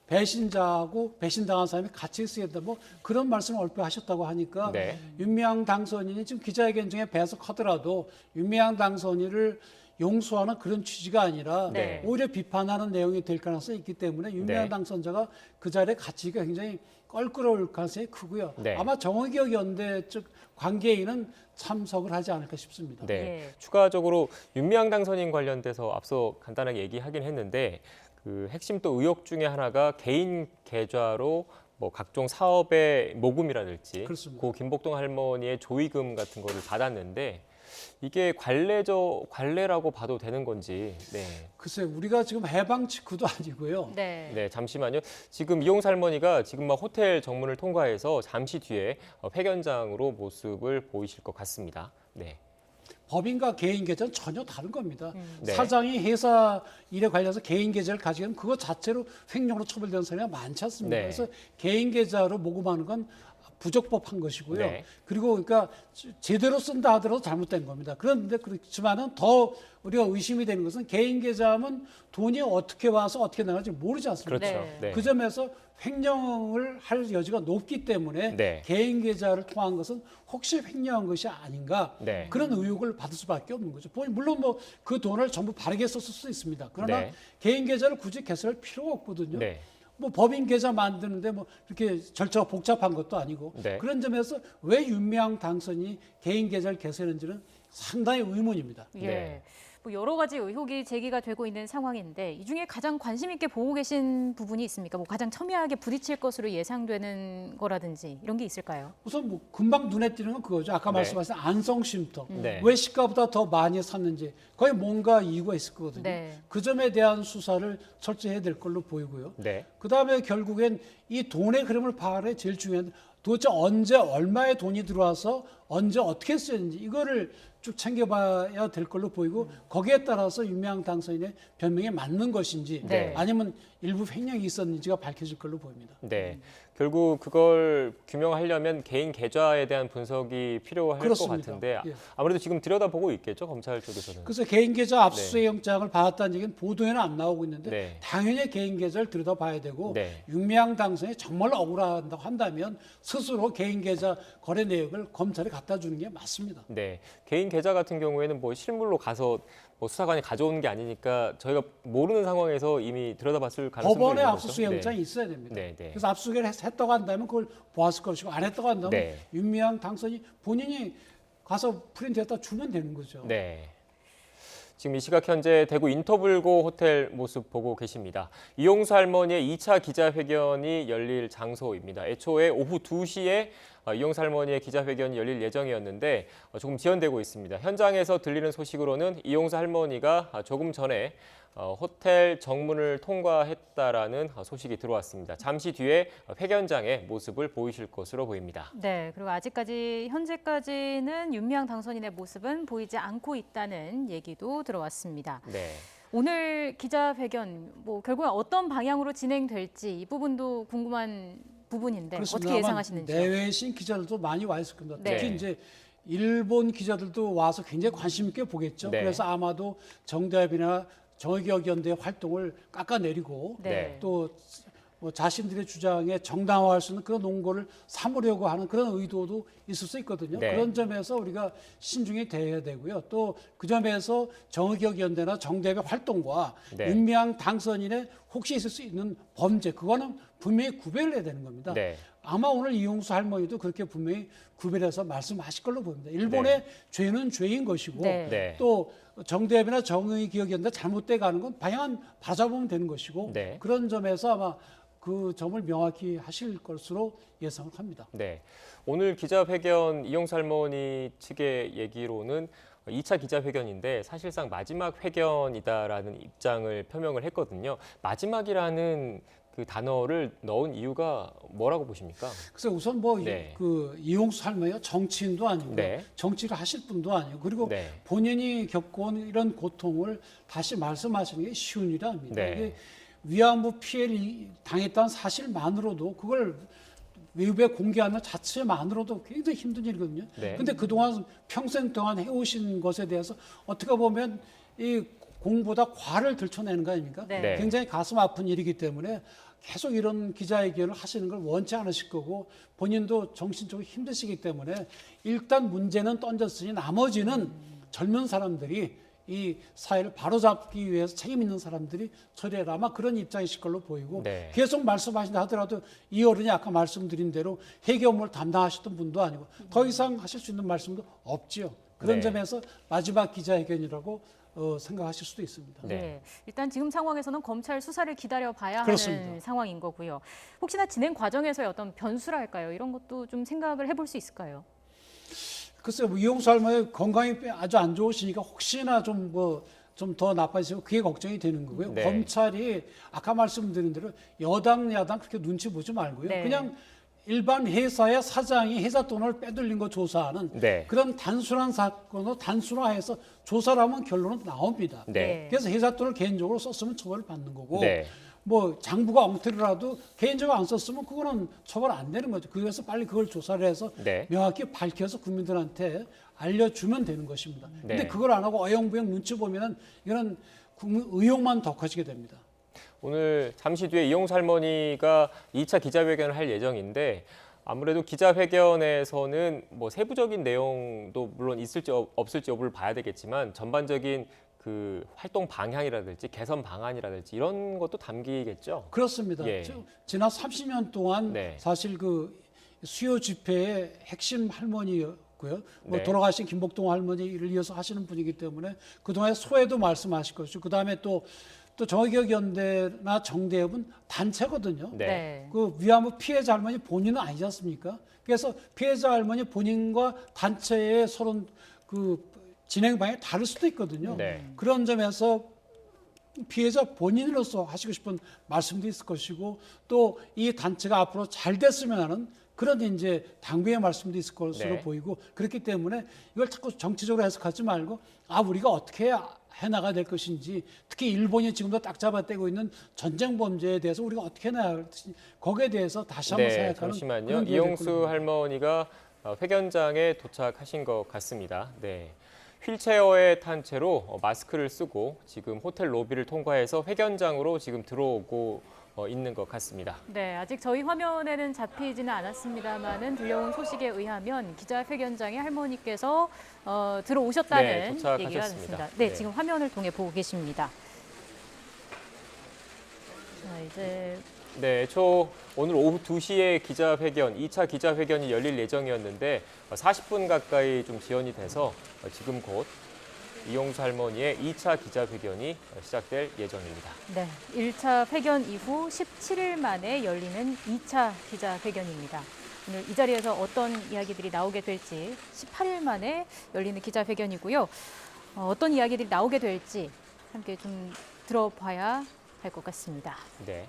배신자하고 배신당한 사람이 같이 있어야 된다. 뭐 그런 말씀을 얼핏 하셨다고 하니까 네. 윤미향 당선인이 지금 기자회견 중에 배석하더라도 윤미향 당선인을 용서하는 그런 취지가 아니라 네. 오히려 비판하는 내용이 될 가능성이 있기 때문에 윤미향 네. 당선자가 그 자리에 갇히기가 굉장히 껄끄러울 가능성이 크고요. 네. 아마 정의기억연대 측 관계인은 참석을 하지 않을까 싶습니다. 네. 예. 추가적으로 윤미향 당선인 관련돼서 앞서 간단하게 얘기하긴 했는데 그 핵심 또 의혹 중에 하나가 개인 계좌로 뭐 각종 사업의 모금이라든지 그렇습니다. 고 김복동 할머니의 조의금 같은 거를 받았는데 이게 관례라고 봐도 되는 건지. 네. 글쎄 우리가 지금 해방 직후도 아니고요. 네. 네, 잠시만요. 지금 이용수 할머니가 지금 막 호텔 정문을 통과해서 잠시 뒤에 회견장으로 모습을 보이실 것 같습니다. 네. 법인과 개인 계좌는 전혀 다른 겁니다. 네. 사장이 회사 일에 관련해서 개인 계좌를 가지면 그거 자체로 횡령으로 처벌되는 사례가 많지 않습니까? 네. 그래서 개인 계좌로 모금하는 건 부적법한 것이고요. 네. 그리고 그러니까 제대로 쓴다 하더라도 잘못된 겁니다. 그런데 그렇지만은 더 우리가 의심이 되는 것은 개인 계좌하면 돈이 어떻게 와서 어떻게 나가는지 모르지 않습니까? 그렇죠. 네. 네. 그 점에서 횡령을 할 여지가 높기 때문에 네. 개인 계좌를 통한 것은 혹시 횡령한 것이 아닌가 네. 그런 의혹을 받을 수밖에 없는 거죠. 물론 뭐 그 돈을 전부 바르게 썼을 수도 있습니다. 그러나 네. 개인 계좌를 굳이 개설할 필요가 없거든요. 네. 뭐 법인 계좌 만드는데 뭐 이렇게 절차가 복잡한 것도 아니고 네. 그런 점에서 왜 윤미향 당선이 개인 계좌를 개설했는지는 상당히 의문입니다. 예. 네. 뭐 여러 가지 의혹이 제기가 되고 있는 상황인데 이 중에 가장 관심 있게 보고 계신 부분이 있습니까? 뭐 가장 첨예하게 부딪힐 것으로 예상되는 거라든지 이런 게 있을까요? 우선 뭐 금방 눈에 띄는 건 그거죠. 아까 네. 말씀하신 안성쉼터. 네. 왜 시가보다 더 많이 샀는지 거의 뭔가 이유가 있을 거거든요. 네. 그 점에 대한 수사를 철저히 해야 될 걸로 보이고요. 네. 그다음에 결국엔 이 돈의 흐름을 파악해 제일 중요한 도대체 언제 얼마의 돈이 들어와서 언제 어떻게 쓰였는지 이거를 쭉 챙겨봐야 될 걸로 보이고 거기에 따라서 윤미향 당선인의 변명이 맞는 것인지 네. 아니면 일부 횡령이 있었는지가 밝혀질 걸로 보입니다. 네. 결국 그걸 규명하려면 개인 계좌에 대한 분석이 필요할 그렇습니다. 것 같은데 예. 아무래도 지금 들여다보고 있겠죠, 검찰 쪽에서는. 그래서 개인 계좌 압수수색 영장을 받았다는 얘기는 보도에는 안 나오고 있는데 네. 당연히 개인 계좌를 들여다봐야 되고 네. 윤미향 당선이 정말 억울하다고 한다면 스스로 개인 계좌 거래 내역을 검찰에 갖다 주는 게 맞습니다. 네. 개인 계좌 같은 경우에는 뭐 실물로 가서 뭐 수사관이 가져오는 게 아니니까 저희가 모르는 상황에서 이미 들여다봤을 가능성이 법원에 있는 거죠. 압수수색 영장이 있어야 됩니다. 네, 네. 그래서 압수수색을 했다고 한다면 그걸 보았을 것이고 안 했다고 한다면 네. 윤미향 당선이 본인이 가서 프린트했다 주면 되는 거죠. 네. 지금 이 시각 현재 대구 인터블고 호텔 모습 보고 계십니다. 이용수 할머니의 2차 기자회견이 열릴 장소입니다. 애초에 오후 2시에 이용수 할머니의 기자회견이 열릴 예정이었는데 조금 지연되고 있습니다. 현장에서 들리는 소식으로는 이용수 할머니가 조금 전에 호텔 정문을 통과했다라는 소식이 들어왔습니다. 잠시 뒤에 회견장의 모습을 보이실 것으로 보입니다. 네, 그리고 현재까지는 윤미향 당선인의 모습은 보이지 않고 있다는 얘기도 들어왔습니다. 네. 오늘 기자회견 결국에 어떤 방향으로 진행될지 이 부분도 궁금한 부분인데 그렇습니다. 어떻게 예상하시는지요? 내외신 기자들도 많이 와 있을 겁니다. 특히 네. 이제 일본 기자들도 와서 굉장히 관심 있게 보겠죠. 네. 그래서 아마도 정대협이나 정의기억연대의 활동을 깎아내리고 네. 또 뭐 자신들의 주장에 정당화할 수 있는 그런 논거를 삼으려고 하는 그런 의도도 있을 수 있거든요. 네. 그런 점에서 우리가 신중히 대해야 되고요. 또 그 점에서 정의기억연대나 정대협의 활동과 네. 윤미향 당선인의 혹시 있을 수 있는 범죄, 그거는 분명히 구별을 해야 되는 겁니다. 네. 아마 오늘 이용수 할머니도 그렇게 분명히 구별해서 말씀하실 걸로 보입니다. 일본의 죄는 죄인 것이고 네. 네. 또 정대협이나 정의기억연대 잘못돼 가는 건 방향은 바라잡으면 되는 것이고 네. 그런 점에서 아마 그 점을 명확히 하실 것으로 예상을 합니다. 네. 오늘 기자회견 이용수 할머니 측의 얘기로는 2차 기자회견인데 사실상 마지막 회견이다라는 입장을 표명을 했거든요. 마지막이라는 그 단어를 넣은 이유가 뭐라고 보십니까? 그래서 우선 네. 그 이용수 할머니가 정치인도 아니고 네. 정치를 하실 분도 아니고 그리고 네. 본인이 겪어온 이런 고통을 다시 말씀하시는 게 쉬운 일이 아닙니다. 네. 이게 위안부 피해를 당했다는 사실만으로도 그걸 외부에 공개하는 자체만으로도 굉장히 힘든 일이거든요. 네. 근데 그동안 평생 동안 해오신 것에 대해서 어떻게 보면 이 공보다 과를 들춰내는 거 아닙니까? 네. 네. 굉장히 가슴 아픈 일이기 때문에 계속 이런 기자회견을 하시는 걸 원치 않으실 거고 본인도 정신적으로 힘드시기 때문에 일단 문제는 던졌으니 나머지는 젊은 사람들이 이 사회를 바로잡기 위해서 책임 있는 사람들이 처리해라. 아마 그런 입장이실 걸로 보이고 네. 계속 말씀하신다 하더라도 이 어른이 아까 말씀드린 대로 회계 업무를 담당하셨던 분도 아니고 더 이상 하실 수 있는 말씀도 없지요. 그런 네. 점에서 마지막 기자회견이라고 생각하실 수도 있습니다. 네. 네. 일단 지금 상황에서는 검찰 수사를 기다려봐야 그렇습니다. 하는 상황인 거고요. 혹시나 진행 과정에서의 어떤 변수랄까요? 이런 것도 좀 생각을 해볼 수 있을까요? 글쎄요, 이용수 할머니 건강이 아주 안 좋으시니까 혹시나 좀 더 나빠지면 그게 걱정이 되는 거고요. 네. 검찰이 아까 말씀드린 대로 여당, 야당 그렇게 눈치 보지 말고요. 네. 그냥 일반 회사의 사장이 회사 돈을 빼돌린 거 조사하는 네. 그런 단순한 사건으로 단순화해서 조사를 하면 결론은 나옵니다. 네. 그래서 회사 돈을 개인적으로 썼으면 처벌을 받는 거고 네. 뭐 장부가 엉터리라도 개인적으로 안 썼으면 그거는 처벌 안 되는 거죠. 그래서 빨리 그걸 조사를 해서 네. 명확히 밝혀서 국민들한테 알려주면 되는 것입니다. 네. 근데 그걸 안 하고 어영부영 눈치 보면은 이거는 국민 의혹만 더 커지게 됩니다. 오늘 잠시 뒤에 이용수 할머니가 2차 기자회견을 할 예정인데 아무래도 기자회견에서는 뭐 세부적인 내용도 물론 있을지 없을지 여부를 봐야 되겠지만 전반적인 그 활동 방향이라든지 개선 방안이라든지 이런 것도 담기겠죠. 그렇습니다. 예. 지난 30년 동안 네. 사실 그 수요 집회의 핵심 할머니였고요. 뭐 네. 돌아가신 김복동 할머니를 이어서 하시는 분이기 때문에 그동안에 소외도 말씀하실 것이고 그다음에 또 정의기억연대나 정대협은 단체거든요. 네. 그 위안부 피해자 할머니 본인은 아니지 않습니까? 그래서 피해자 할머니 본인과 단체의 서로 그 진행 방향이 다를 수도 있거든요. 네. 그런 점에서 피해자 본인으로서 하시고 싶은 말씀도 있을 것이고 또 이 단체가 앞으로 잘 됐으면 하는 그런 이제 당부의 말씀도 있을 것으로 네. 보이고 그렇기 때문에 이걸 자꾸 정치적으로 해석하지 말고 우리가 어떻게 해나가야 될 것인지 특히 일본이 지금도 딱 잡아떼고 있는 전쟁 범죄에 대해서 우리가 어떻게 해나가야 할 것인지 거기에 대해서 다시 한번 네, 생각하는 잠시만요. 그런 기회가 될 이용수 겁니다. 할머니가 회견장에 도착하신 것 같습니다. 네. 휠체어에 탄 채로 마스크를 쓰고 지금 호텔 로비를 통과해서 회견장으로 지금 들어오고 있는 것 같습니다. 네, 아직 저희 화면에는 잡히지는 않았습니다만은 들려온 소식에 의하면 기자회견장에 할머니께서 들어오셨다는 네, 도착하셨습니다. 얘기가 됐습니다. 네, 네. 지금 화면을 통해 보고 계십니다. 자, 이제 네, 애초 오늘 오후 2시에 기자회견, 2차 기자회견이 열릴 예정이었는데 40분 가까이 좀 지연이 돼서 지금 곧 이용수 할머니의 2차 기자회견이 시작될 예정입니다. 네, 1차 회견 이후 17일 만에 열리는 2차 기자회견입니다. 오늘 이 자리에서 어떤 이야기들이 나오게 될지 18일 만에 열리는 기자회견이고요. 어떤 이야기들이 나오게 될지 함께 좀 들어봐야 할 것 같습니다. 네.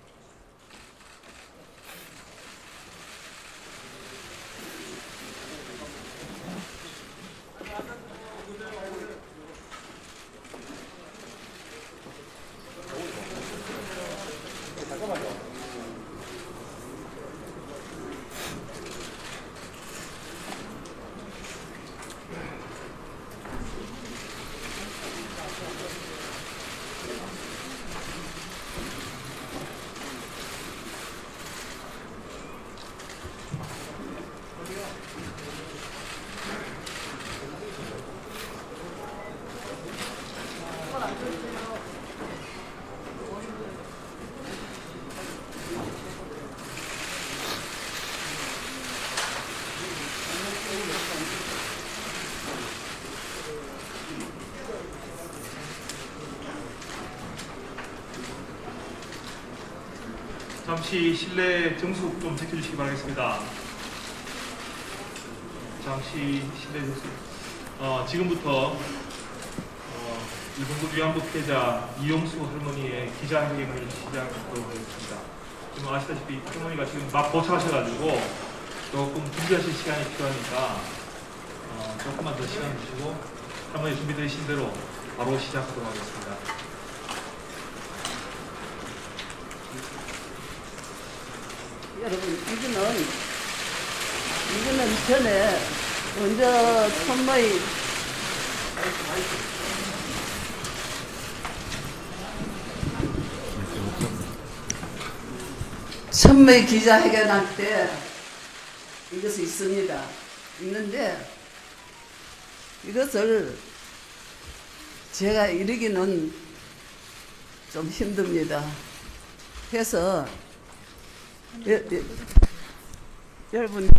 잠시 실내 정숙 좀 지켜주시기 바라겠습니다. 잠시 실내 정숙. 지금부터 일본군 위안부 피해자 이용수 할머니의 기자회견을 시작하도록 하겠습니다. 지금 아시다시피 할머니가 지금 막 도착하셔가지고 조금 준비하실 시간이 필요하니까 조금만 더 시간 주시고 할머니 준비되신 대로 바로 시작하도록 하겠습니다. 여러분, 이거는 전에 먼저 선모의 기자회견할 때 이것이 있는데 이것을 제가 이르기는 좀 힘듭니다. 해서 여러분,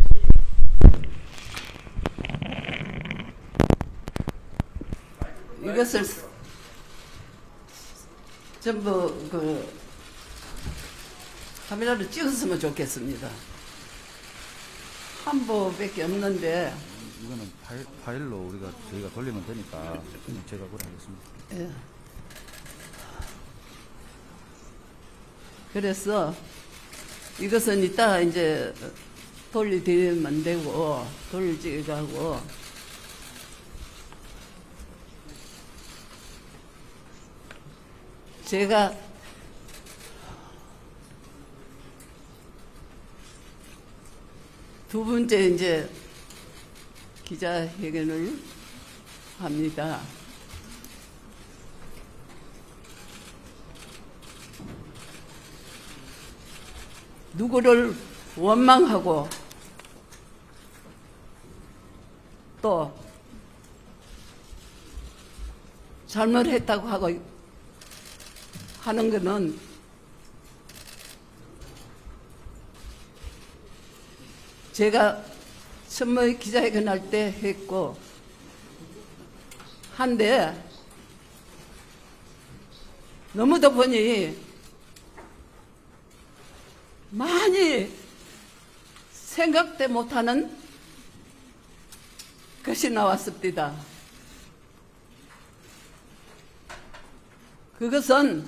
이것을 전부 카메라로 찍었으면 좋겠습니다. 한 부밖에 없는데 이거는 파일로 저희가 돌리면 되니까 제가 그걸 하겠습니다. 예. 그래서 이것은 이따 이제 돌려드리면 되고 돌리지가고 제가 두 번째 이제 기자회견을 합니다. 누구를 원망하고 또 잘못했다고 하고 하는 것은 제가 선모 기자회견 할 때 했고 한데 너무도 보니 많이 생각도 못하는 것이 나왔습니다. 그것은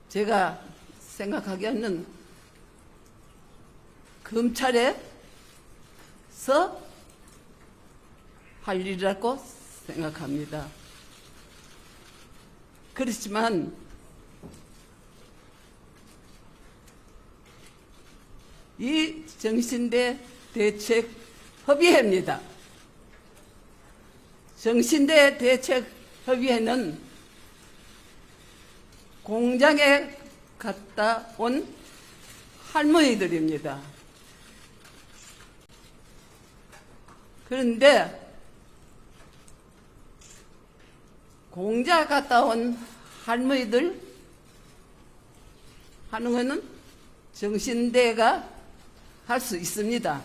제가 생각하기에는 검찰에서 할 일이라고 생각합니다. 그렇지만 이 정신대 대책 협의회입니다. 정신대 대책 협의회는 공장에 갔다 온 할머니들입니다. 그런데 공장 갔다 온 할머니들 하는 것은 정신대가 할 수 있습니다.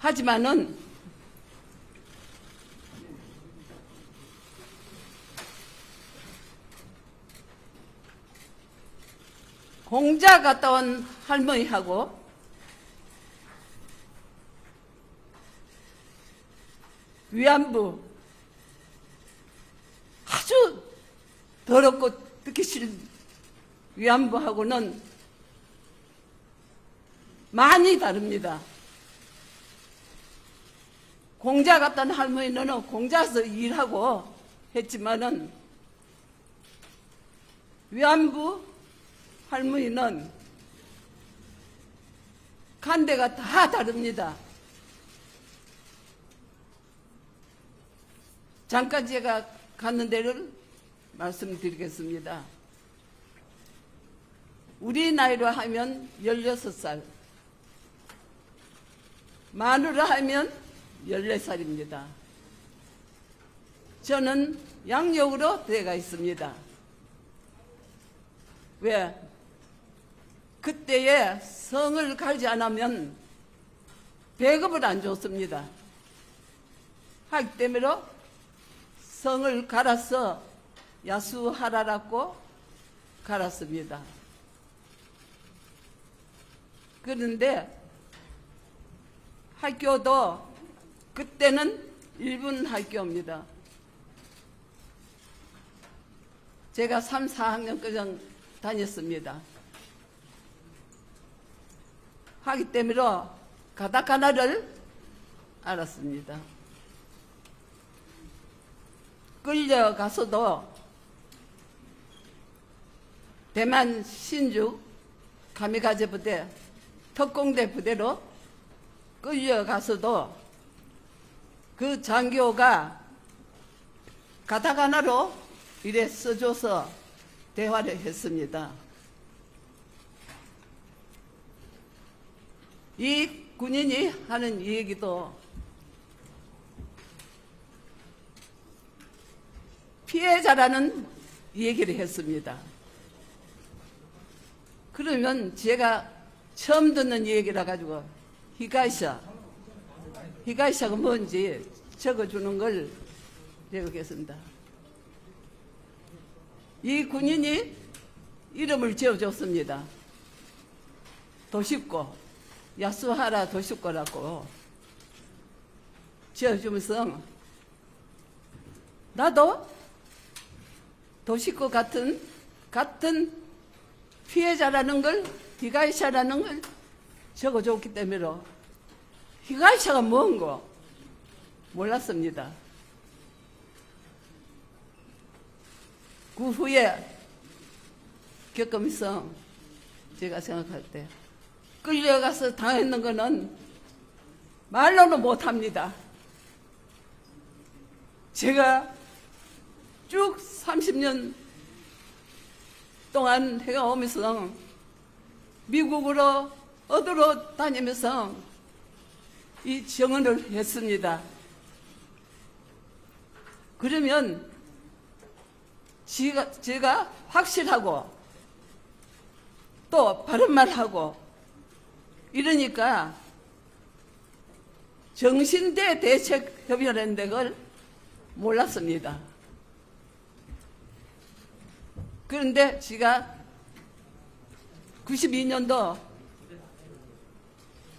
하지만은 공자 갔다 온 할머니하고 위안부 아주 더럽고 듣기 싫은 위안부하고는 많이 다릅니다. 공자 갔던 할머니는 공자에서 일하고 했지만은 위안부 할머니는 간대가 다 다릅니다. 잠깐 제가 갔는 데를 말씀드리겠습니다. 우리 나이로 하면 16살, 만으로 하면 14살입니다. 저는 양력으로 들어가 있습니다. 왜? 그때에 성을 갈지 않으면 배급을 안 줬습니다. 하기 때문에 성을 갈아서 야수하라라고 갈았습니다. 그런데 학교도 그때는 일본 학교입니다. 제가 3, 4학년까지 다녔습니다. 하기 때문에 가다카나를 알았습니다. 끌려가서도 대만 신주 가미가제 부대, 특공대 부대로 끌려가서도 그 장교가 가다카나로 이래 써줘서 대화를 했습니다. 이 군인이 하는 얘기도 피해자라는 얘기를 했습니다. 그러면 제가 처음 듣는 얘기라 가지고 히가이샤가 뭔지 적어주는 걸 적겠습니다. 이 군인이 이름을 지어줬습니다. 도시코, 야수하라 도시코라고 지어주면서 나도 도시코 같은 피해자라는 걸, 히가이샤라는 걸 적어줬기 때문에 히가이샤가 뭔고 몰랐습니다. 그 후에 겪으면서 제가 생각할 때 끌려가서 당했는 거는 말로는 못합니다. 제가 쭉 30년 동안 해가 오면서 미국으로 어디로 다니면서 이 정언을 했습니다. 그러면 제가 확실하고 또 바른 말하고 이러니까 정신대 대책협의회라는 데를 몰랐습니다. 그런데 제가 92년도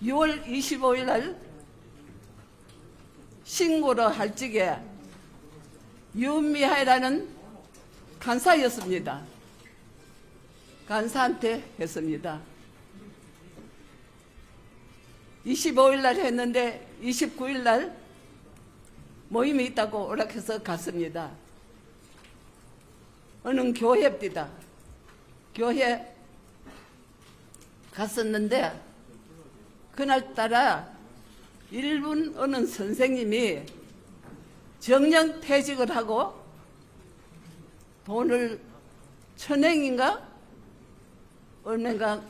6월 25일 날 신고로 할 적에 윤미하이라는 간사였습니다. 간사한테 했습니다. 25일 날 했는데 29일 날 모임이 있다고 오락해서 갔습니다. 어느 교회입니다. 교회 갔었는데 그날따라 일본 어느 선생님이 정년 퇴직을 하고 돈을 1,000엔인가 얼마인가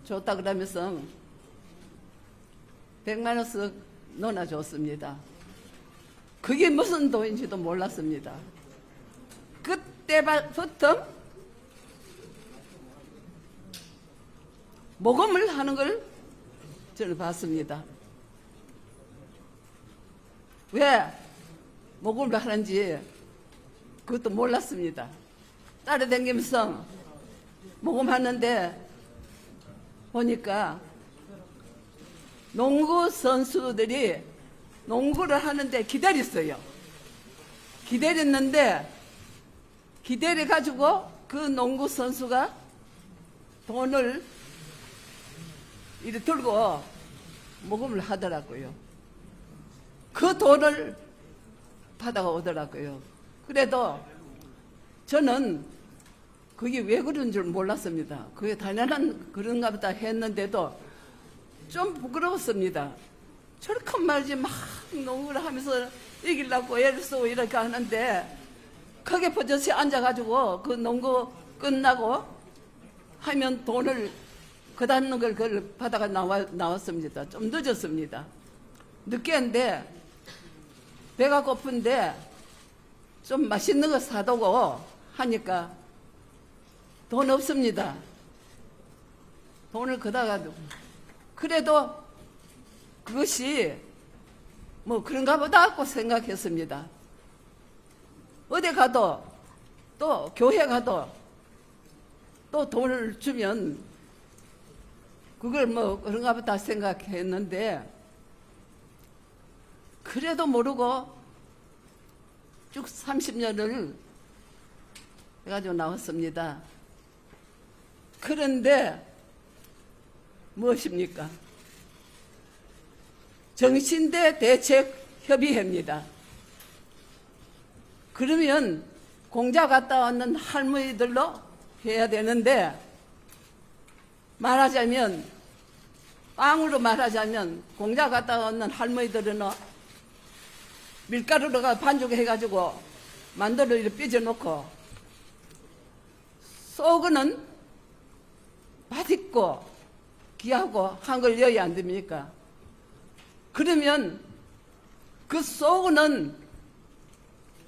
줬다 그러면서 100만 원씩 넣어줬습니다. 그게 무슨 돈인지도 몰랐습니다. 그때부터 모금을 하는 걸 저는 봤습니다. 왜 모금을 하는지 그것도 몰랐습니다. 따라다니면서 모금하는데 보니까 농구 선수들이 농구를 하는데 기다렸어요. 기다렸는데 기다려가지고 그 농구 선수가 돈을 이렇게 들고 모금을 하더라고요. 그 돈을 받아오더라고요. 그래도 저는 그게 왜 그런 줄 몰랐습니다. 그게 당연한 그런가 보다 했는데도 좀 부끄러웠습니다. 저렇게 말이지 막 농구를 하면서 이기려고 애를 쓰고 이렇게 하는데 크게 버젓이 앉아가지고 그 농구 끝나고 하면 돈을 그다는 걸 그걸 받아가 나왔습니다. 좀 늦었습니다. 늦게 했는데 배가 고픈데 좀 맛있는 거 사두고 하니까 돈 없습니다. 돈을 그다가 그래도 그것이 뭐 그런가 보다 하고 생각했습니다. 어디 가도 또 교회 가도 또 돈을 주면 그걸 뭐 그런가 보다 생각했는데 그래도 모르고 쭉 30년을 해가지고 나왔습니다. 그런데 무엇입니까? 정신대 대책협의회입니다. 그러면 공자 갔다 왔는 할머니들로 해야 되는데 말하자면 빵으로 말하자면 공자 갔다 왔는 할머니들은 밀가루로가 반죽해가지고 만두를 이렇게 삐져놓고 속은 맛있고 귀하고 한 걸 넣어야 안 됩니까? 그러면 그 속은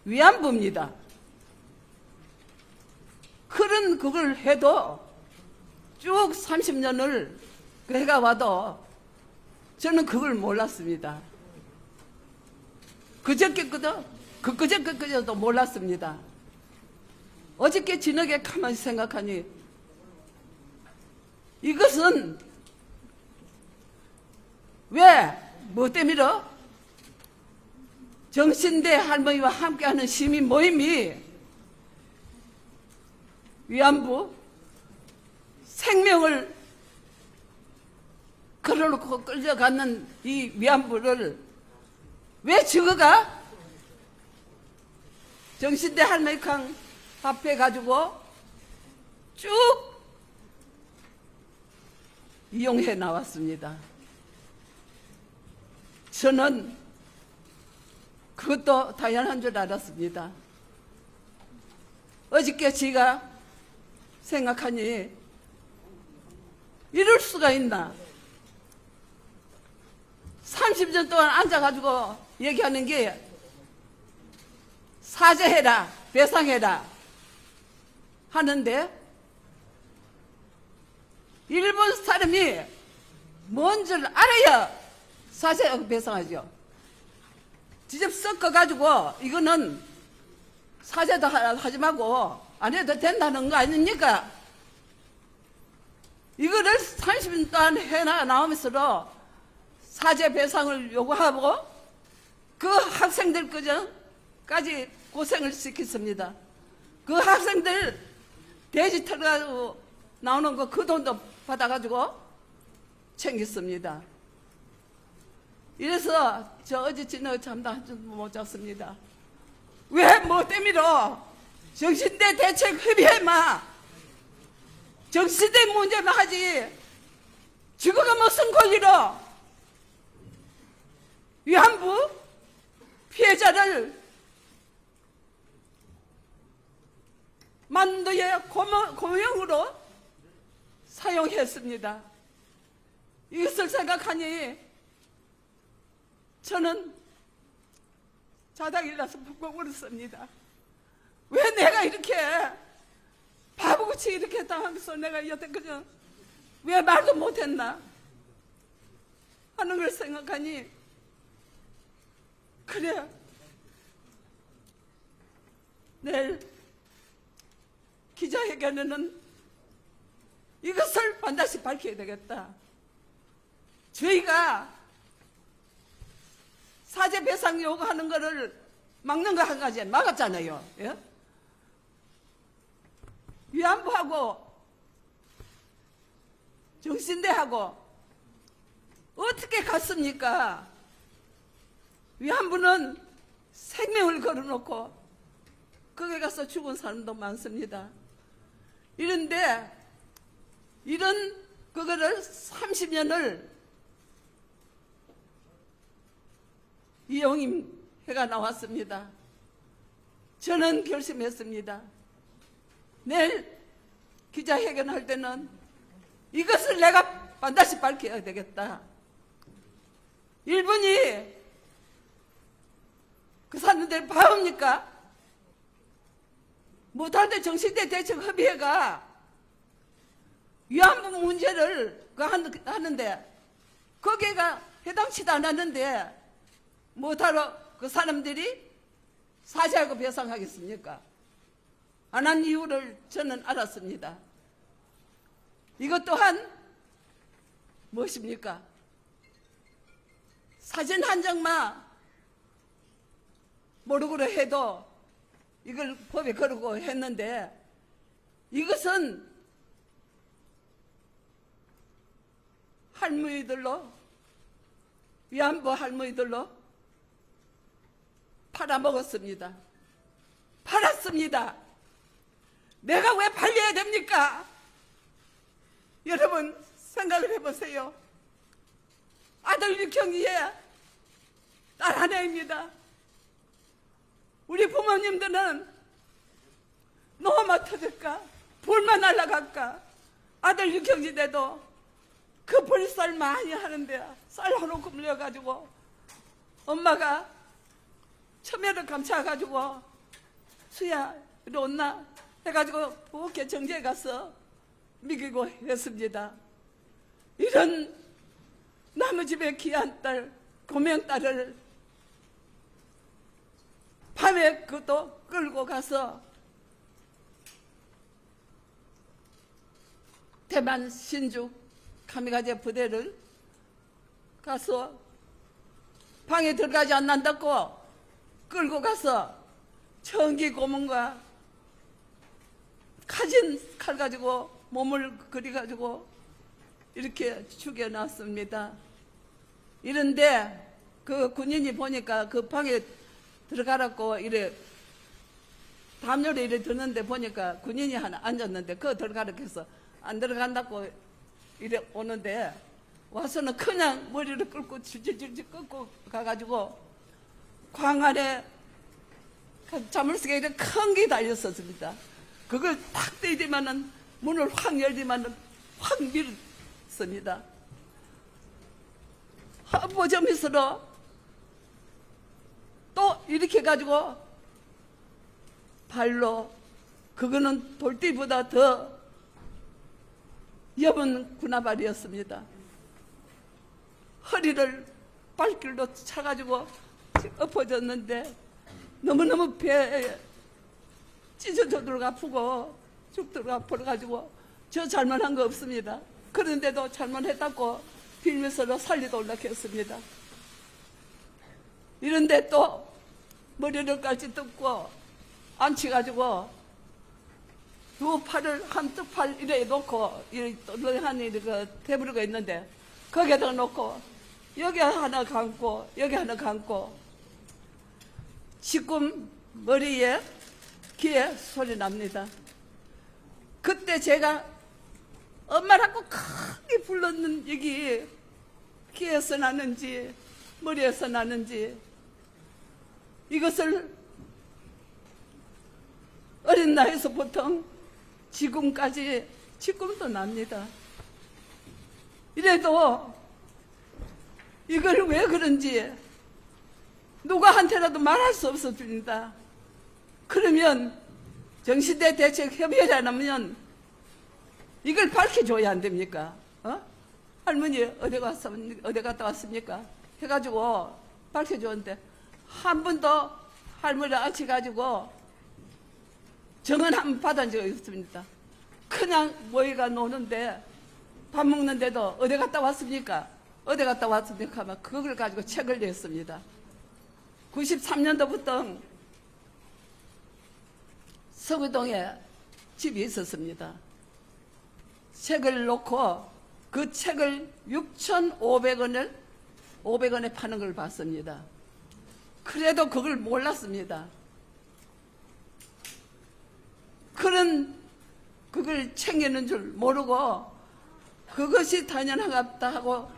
위안부입니다. 그런 그걸 해도 쭉 30년을 해가 와도 저는 그걸 몰랐습니다. 그저께도 몰랐습니다. 어저께 저녁에 가만히 생각하니 이것은 왜 뭐 때문에 정신대 할머니와 함께하는 시민 모임이 위안부 생명을 걸어놓고 끌려가는 이 위안부를 왜 저거가 정신대 할머니랑 합해가지고 쭉 이용해 나왔습니다. 저는 그것도 당연한 줄 알았습니다. 어저께 제가 생각하니 이럴 수가 있나? 30년 동안 앉아가지고 얘기하는 게 사죄해라, 배상해라 하는데 일본 사람이 뭔 줄 알아야 사죄하고 배상하죠. 직접 섞어가지고 이거는 사죄도 하지 말고 안 해도 된다는 거 아닙니까? 이거를 30년 동안 해나오면서 사죄 배상을 요구하고 그 학생들까지 고생을 시켰습니다. 그 학생들 돼지 털어가지고 나오는 거 그 돈도 받아가지고 챙겼습니다. 이래서 저 어제 저녁 잠도 한숨 못 잤습니다. 왜 뭐 때문에 정신대 대책협의회만 정신대 문제만 하지 지구가 무슨 권리로 위안부 피해자를 만두의 고용으로 사용했습니다. 이것을 생각하니 저는 자다가 일어나서 푹푹 울었습니다. 왜 내가 이렇게 바보같이 이렇게 당하면서 내가 여태까지 왜 말도 못했나 하는 걸 생각하니 그래, 내일 기자회견에는 이것을 반드시 밝혀야 되겠다. 저희가 사죄 배상 요구하는 거를 막는 거 한 가지 막았잖아요. 예? 위안부하고 정신대하고 어떻게 갔습니까? 위안부는 생명을 걸어놓고 거기 가서 죽은 사람도 많습니다. 이런데 이런 그거를 30년을 이용임 해가 나왔습니다. 저는 결심했습니다. 내일 기자회견할 때는 이것을 내가 반드시 밝혀야 되겠다. 일본이 그 사람들 봐옵니까? 못하는데 정신대 대책 협의회가 위안부 문제를 하는데 거기가 해당치도 않았는데 못하러 그 사람들이 사죄하고 배상하겠습니까? 안 한 이유를 저는 알았습니다. 이것 또한 무엇입니까? 사진 한 장만 모르고 해도 이걸 법에 걸고 했는데 이것은 할머니들로 위안부 할머니들로 팔아먹었습니다. 팔았습니다. 내가 왜 팔려야 됩니까? 여러분 생각을 해보세요. 아들 육형이에 딸 하나입니다. 우리 부모님들은 노마 터질까? 불만 날라갈까? 아들 육형제대도 그 불살 많이 하는데 쌀 하루 굶려가지고 엄마가 처매를 감싸가지고 수야 이리 온나 해가지고 부엌에 정지에 가서 먹이고 했습니다. 이런 남의 집에 귀한 딸 고명딸을 밤에 그것도 끌고 가서 대만 신주 카미가제 부대를 가서 방에 들어가지 않는다고 끌고 가서 전기 고문과 가진 칼 가지고 몸을 그려가지고 이렇게 죽여놨습니다. 이런데 그 군인이 보니까 그 방에 들어가라고 이래 담요를 이래 드는데 보니까 군인이 하나 앉았는데 그거 들어가라고 해서 안 들어간다고 이래 오는데 와서는 그냥 머리를 끌고 질질질 끌고 가가지고 광안에 자물쇠가 이렇게 큰 게 달렸었습니다. 그걸 탁 때리지만은 문을 확 열지만은 확 밀었습니다. 보점에서도 또 이렇게 가지고 발로 그거는 돌띠보다 더 엷은 군화발이었습니다. 허리를 발길로 차가지고 엎어졌는데 너무너무 배에 찢어져들고 아프고 죽들고 아파가지고 저 잘못한 거 없습니다. 그런데도 잘못했다고 빌면서도 살리도록 했습니다. 이런데 또 머리를까지 뜯고 앉혀가지고 두 팔을 한쪽 팔 이래 놓고 널널하니 그 테이블가 있는데 거기에다 놓고 여기 하나 감고 여기 하나 감고 지금 머리에 귀에 소리 납니다. 그때 제가 엄마라고 크게 불렀는 얘기 귀에서 나는지 머리에서 나는지 이것을 어린 나이에서 보통 지금까지 지금도 납니다. 이래도 이걸 왜 그런지 누구한테라도 말할 수 없어집니다. 그러면 정신대 대책협의회라면 이걸 밝혀줘야 안 됩니까? 할머니 어디 갔다 왔습니까? 해가지고 밝혀줬는데 한 번도 할머니를 앉혀가지고 정은 한 번 받은 적이 없습니다. 그냥 모이가 노는데 밥 먹는데도 어디 갔다 왔습니까? 어디 갔다 왔습니까? 하면 그걸 가지고 책을 냈습니다. 93년도부터 서구동에 집이 있었습니다. 책을 놓고 그 책을 6,500원에 파는 걸 봤습니다. 그래도 그걸 몰랐습니다. 그걸 챙기는 줄 모르고 그것이 당연하다 하고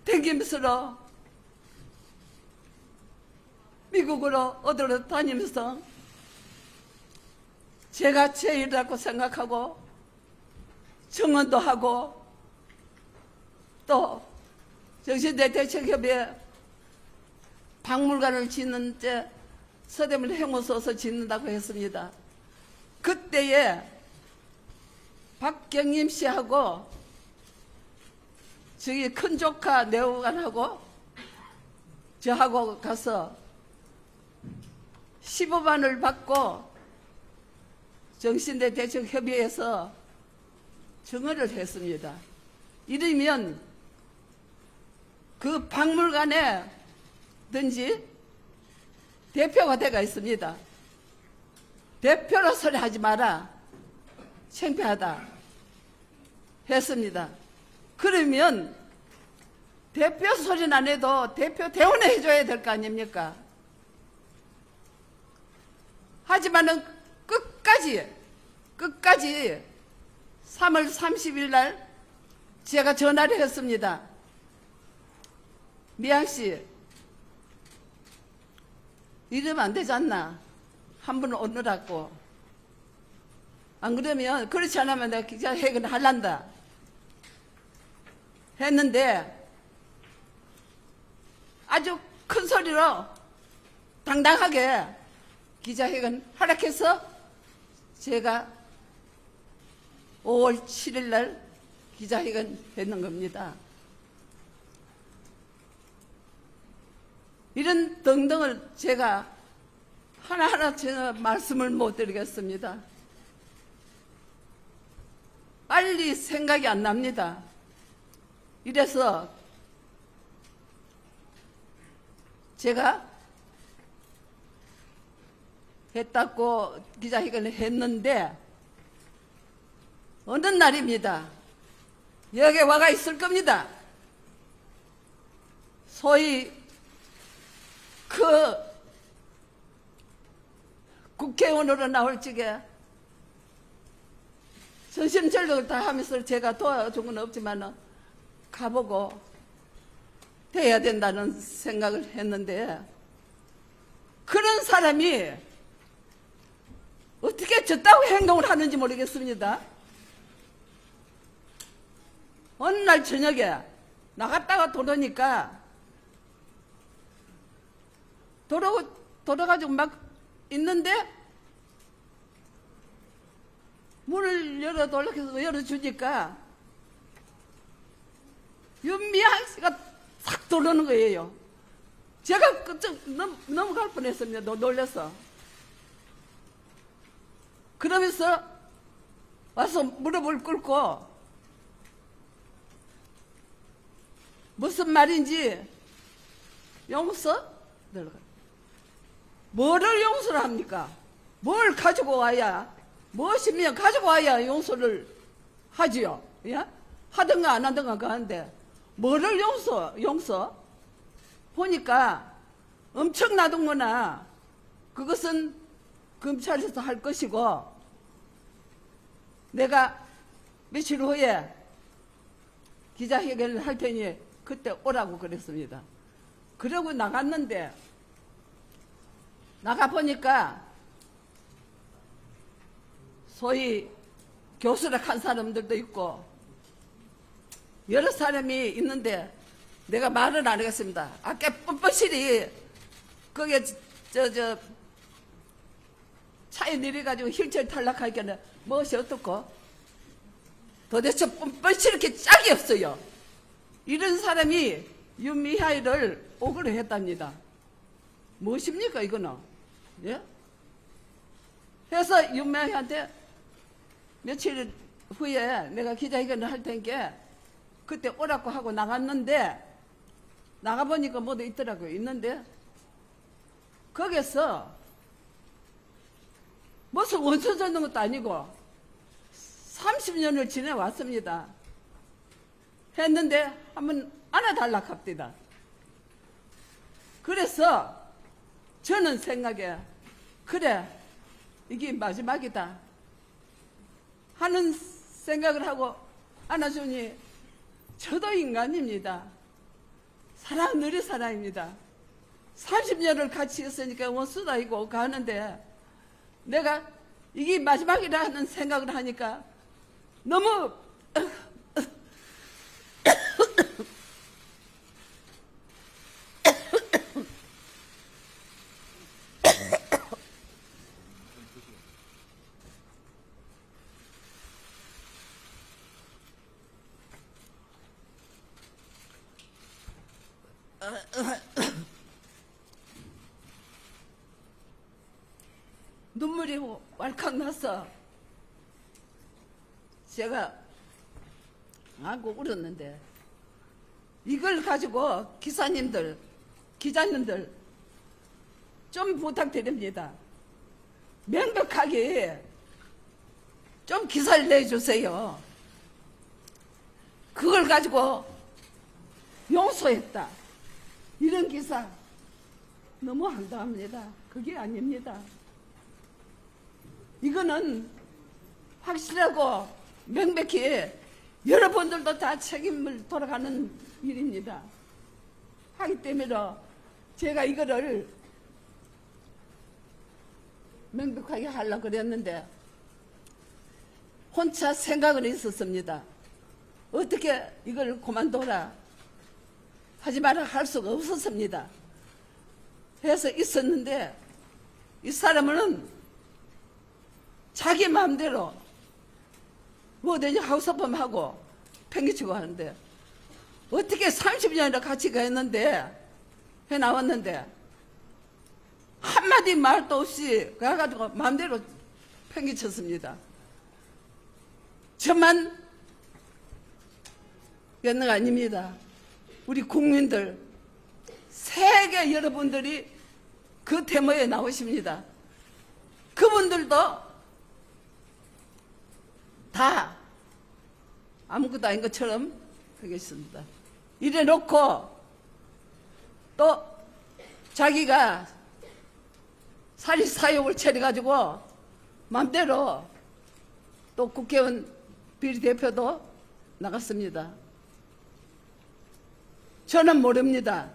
댕기면서 미국으로 어디로 다니면서 제가 제일이라고 생각하고 정언도 하고 또 정신대 대책협의회 박물관을 짓는 때 서대문 행호소서 짓는다고 했습니다. 그때에 박경림 씨하고 저기 큰 조카 내후관하고 저하고 가서 15만을 받고 정신대 대책협의회에서 증언을 했습니다. 이러면 그 박물관에 든지 대표가 돼가 있습니다. 대표로 소리 하지 마라. 창피하다. 했습니다. 그러면 대표 소리는 안 해도 대표 대우는 해줘야 될 거 아닙니까? 하지만은 끝까지 3월 30일 날 제가 전화를 했습니다. 미양씨, 이러면 안 되지 않나? 한 분 오느라고. 안 그러면, 그렇지 않으면 내가 기자회견을 할란다. 했는데, 아주 큰 소리로 당당하게 기자회견 허락해서 제가 5월 7일 날 기자회견 했는 겁니다. 이런 등등을 제가 하나하나 제가 말씀을 못 드리겠습니다. 빨리 생각이 안 납니다. 이래서 제가 했다고 기자회견을 했는데 어느 날입니다. 여기 와가 있을 겁니다. 소위 그 국회의원으로 나올 적에 전심전력을 다 하면서 제가 도와준 건 없지만 가보고 돼야 된다는 생각을 했는데 그런 사람이 어떻게 저따위 행동을 하는지 모르겠습니다. 어느 날 저녁에 나갔다가 돌아오니까 돌아가지고 막 있는데 문을 열어주니까 윤미향 씨가 싹 들어오는 거예요. 제가 그쪽 넘어갈 뻔했습니다. 놀라서. 그러면서 와서 무릎을 꿇고 무슨 말인지 용서? 뭐를 용서를 합니까? 뭘 가지고 와야, 무엇이면 가지고 와야 용서를 하지요. 예? 하든가 안 하든가 그하는데 뭐를 용서? 보니까 엄청나던거나 그것은 검찰에서 할 것이고 내가 며칠 후에 기자회견을 할 테니 그때 오라고 그랬습니다. 그러고 나갔는데 나가보니까 소위 교수를 한 사람들도 있고 여러 사람이 있는데 내가 말을 안 하겠습니다. 아까 뻔뻔실이 거기에 차에 내려가지고 휠체어 탈락하니까 무엇이 어떻고 도대체 뻔뻔실 이렇게 짝이 없어요. 이런 사람이 윤미향을 억울해했답니다. 무엇입니까 이거는? 예? 해서 윤명희한테 며칠 후에 내가 기자회견을 할 테니까 그때 오라고 하고 나갔는데 나가보니까 뭐도 있더라고요. 있는데 거기서 무슨 원수 젓는 것도 아니고 30년을 지내왔습니다. 했는데 한번 안아달라 합디다. 그래서 저는 생각에 그래 이게 마지막이다 하는 생각을 하고 안아주니 저도 인간입니다. 사람 느리 사람입니다. 30년을 같이 있으니까 원수도 아니고 가는데 내가 이게 마지막이라는 생각을 하니까 너무 눈물이 왈칵 나서 제가 안고 울었는데 이걸 가지고 기사님들, 기자님들 좀 부탁드립니다. 명백하게 좀 기사를 내주세요. 그걸 가지고 용서했다. 이런 기사 너무 한다합니다. 그게 아닙니다. 이거는 확실하고 명백히 여러분들도 다 책임을 돌아가는 일입니다. 하기 때문에 제가 이거를 명백하게 하려고 그랬는데 혼자 생각은 있었습니다. 어떻게 이걸 그만둬라 하지 마라 할 수가 없었습니다. 해서 있었는데 이 사람은 자기 마음대로 뭐든지 하우스펌하고 팽개치고 하는데 어떻게 30년이나 같이 가있는데 해 나왔는데 한마디 말도 없이 가가지고 마음대로 팽개쳤습니다. 저만 연락 아닙니다. 우리 국민들 세계 여러분들이 그 데모에 나오십니다. 그분들도 다 아무것도 아닌 것처럼 하겠습니다. 이래 놓고 또 자기가 사립사욕을 차려가지고 마음대로 또 국회의원 비리대표도 나갔습니다. 저는 모릅니다.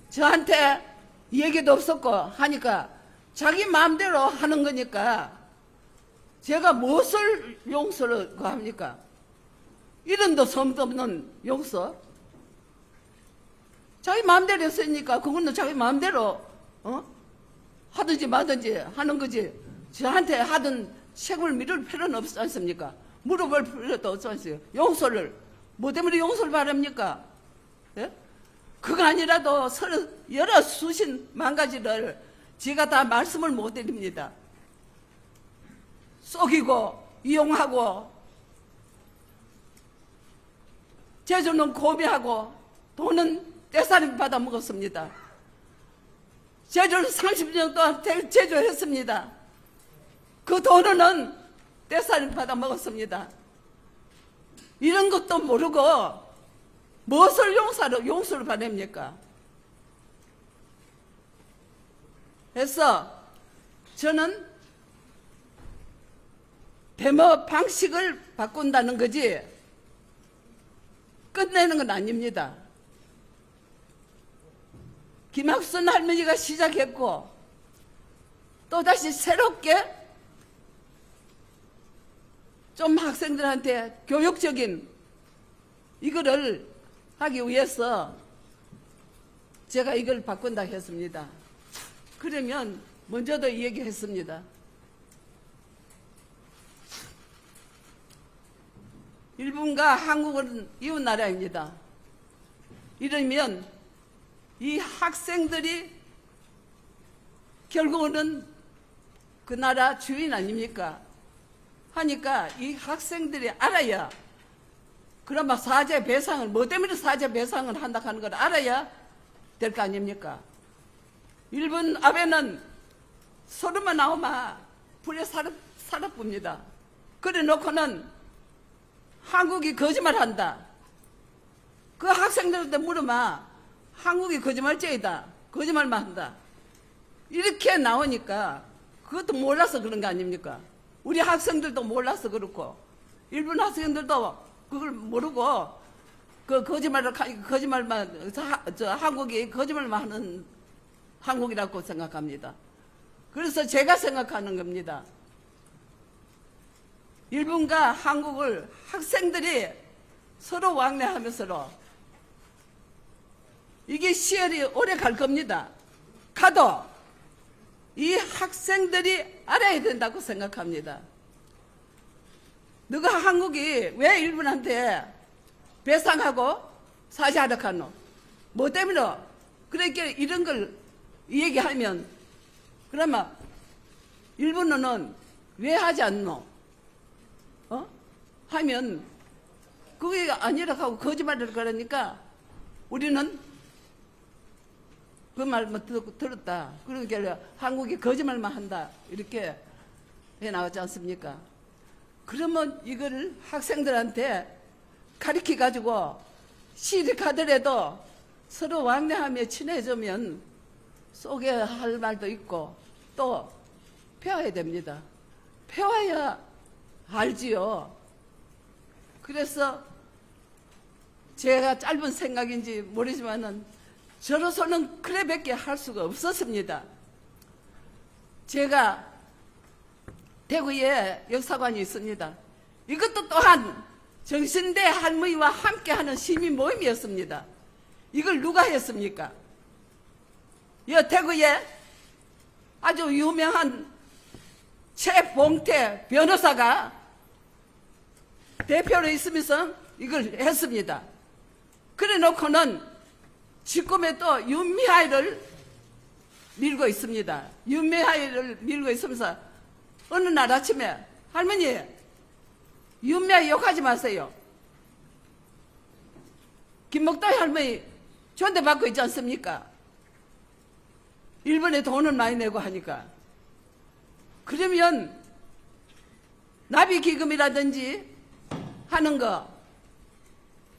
저한테 얘기도 없었고 하니까 자기 마음대로 하는 거니까 제가 무엇을 용서를 합니까? 이름도 성도 없는 용서? 자기 마음대로 했으니까 그거는 자기 마음대로 하든지 마든지 하는 거지. 저한테 하든 책을 미룰 필요는 없지 않습니까? 물어볼 필요도 없지 않습니까? 용서를 뭐 때문에 용서를 바랍니까? 예? 그거 아니라도 서로 여러 수십 만 가지를 제가 다 말씀을 못 드립니다. 속이고 이용하고 제주는 고비하고 돈은 떼살림 받아 먹었습니다. 제주를 30년 동안 제조했습니다. 그 돈은 떼살림 받아 먹었습니다. 이런 것도 모르고 무엇을 용서를 바랍니까? 그래서 저는 데모 방식을 바꾼다는 거지 끝내는 건 아닙니다. 김학순 할머니가 시작했고 또다시 새롭게 좀 학생들한테 교육적인 이거를 하기 위해서 제가 이걸 바꾼다 했습니다. 그러면 먼저도 얘기했습니다. 일본과 한국은 이웃 나라입니다. 이러면 이 학생들이 결국은 그 나라 주인 아닙니까? 하니까 이 학생들이 알아야, 그나마 사죄 배상을, 뭐 때문에 사죄 배상을 한다 하는 걸 알아야 될 거 아닙니까? 일본 아베는 서로만 나오면 불에 살아봅니다. 그래 놓고는 한국이 거짓말한다. 그 학생들한테 물으면 한국이 거짓말쟁이다. 거짓말만 한다. 이렇게 나오니까 그것도 몰라서 그런 거 아닙니까? 우리 학생들도 몰라서 그렇고 일본 학생들도 그걸 모르고 그 거짓말만 한국이 거짓말만 하는 한국이라고 생각합니다. 그래서 제가 생각하는 겁니다. 일본과 한국을 학생들이 서로 왕래하면서 이게 시열이 오래 갈 겁니다. 가도 이 학생들이 알아야 된다고 생각합니다. 너가 한국이 왜 일본한테 배상하고 사죄하라 하노? 뭐 때문에? 그러니까 이런 걸 얘기하면 그러면 일본어는 왜 하지 않노? 하면 그게 아니라 하고 거짓말을 그러니까 우리는 그 말만 들었다. 그러니까 한국이 거짓말만 한다. 이렇게 해 나오지 않습니까? 그러면 이거를 학생들한테 가르쳐 가지고 시리 가더라도 서로 왕래하며 친해지면 소개할 말도 있고 또 배워야 됩니다. 배워야 알지요. 그래서 제가 짧은 생각인지 모르지만은 저로서는 그래밖에 할 수가 없었습니다. 제가 대구에 역사관이 있습니다. 이것도 또한 정신대 할머니와 함께하는 시민 모임이었습니다. 이걸 누가 했습니까? 이 대구에 아주 유명한 최봉태 변호사가 대표로 있으면서 이걸 했습니다. 그래 놓고는 지금에 또 윤미하이를 밀고 있습니다. 윤미하이를 밀고 있으면서 어느 날 아침에 할머니 윤미하이 욕하지 마세요. 김목도희 할머니 존대받고 있지 않습니까? 일본에 돈을 많이 내고 하니까. 그러면 나비기금이라든지 하는 거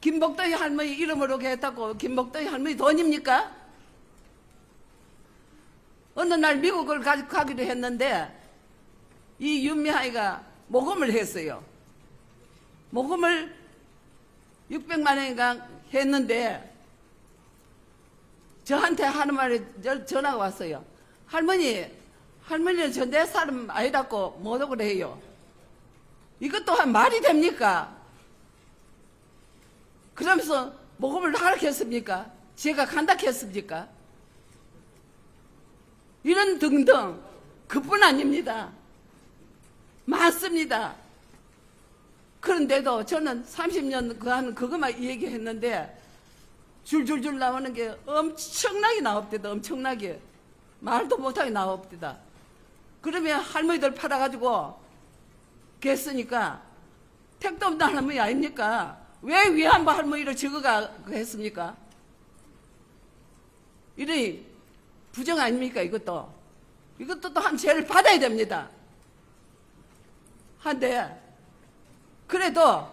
김복도희 할머니 이름으로 했다고 김복도희 할머니 돈입니까? 어느 날 미국을 가기로 했는데 이 윤미하이가 모금을 했어요. 모금을 600만 원인가 했는데 저한테 하는 말에 전화가 왔어요. 할머니는 저 내 사람 아니라고 모독을 해요. 이것 또한 말이 됩니까? 그러면서 모금을 하라 했습니까? 제가 간다 했습니까? 이런 등등 그뿐 아닙니다. 많습니다. 그런데도 저는 30년 그것만 얘기했는데 줄줄줄 나오는 게 엄청나게 나옵니다. 엄청나게. 말도 못하게 나옵니다. 그러면 할머니들 팔아가지고 했으니까 택도 없는 할머니 아닙니까? 왜 위안부 할머니를 적어가 했습니까? 이러니 부정 아닙니까? 이것도 또한 죄를 받아야 됩니다. 한데 그래도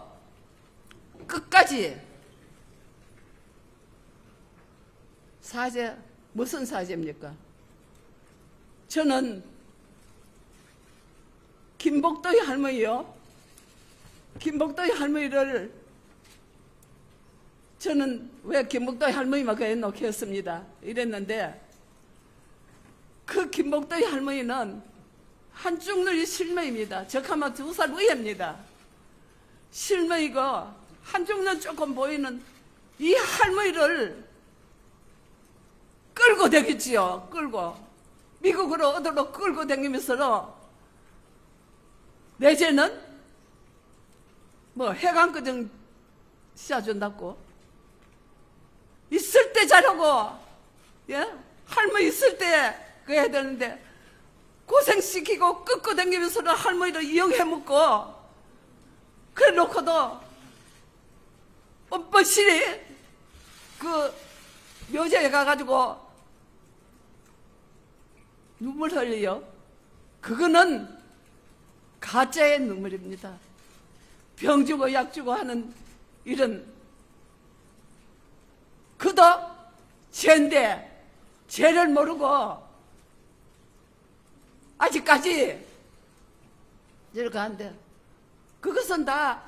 끝까지 사죄, 무슨 사죄입니까? 저는 김복도희 할머니요. 김복도희 할머니를 저는 왜 김복도희 할머니만 그래놓고 했습니다. 이랬는데 그 김복도희 할머니는 한중누리 실명입니다. 적하면 2살 위입니다. 실명이고 한중년 조금 보이는 이 할머니를 끌고 다녔지요. 끌고 미국으로 어디로 끌고 다니면서 내재는 뭐 해관거정 씌워준다고 있을 때 잘하고 예? 할머니 있을 때 그 해야 되는데 고생시키고 끄고 댕기면서는 할머니를 이용해 먹고 그래 놓고도 뻔뻔실히 그 묘지에 가가지고 눈물 흘려요. 그거는 가짜의 눈물입니다. 병 주고 약 주고 하는 일은 그도 죄인데 죄를 모르고 아직까지 이렇게 한데 그것은 다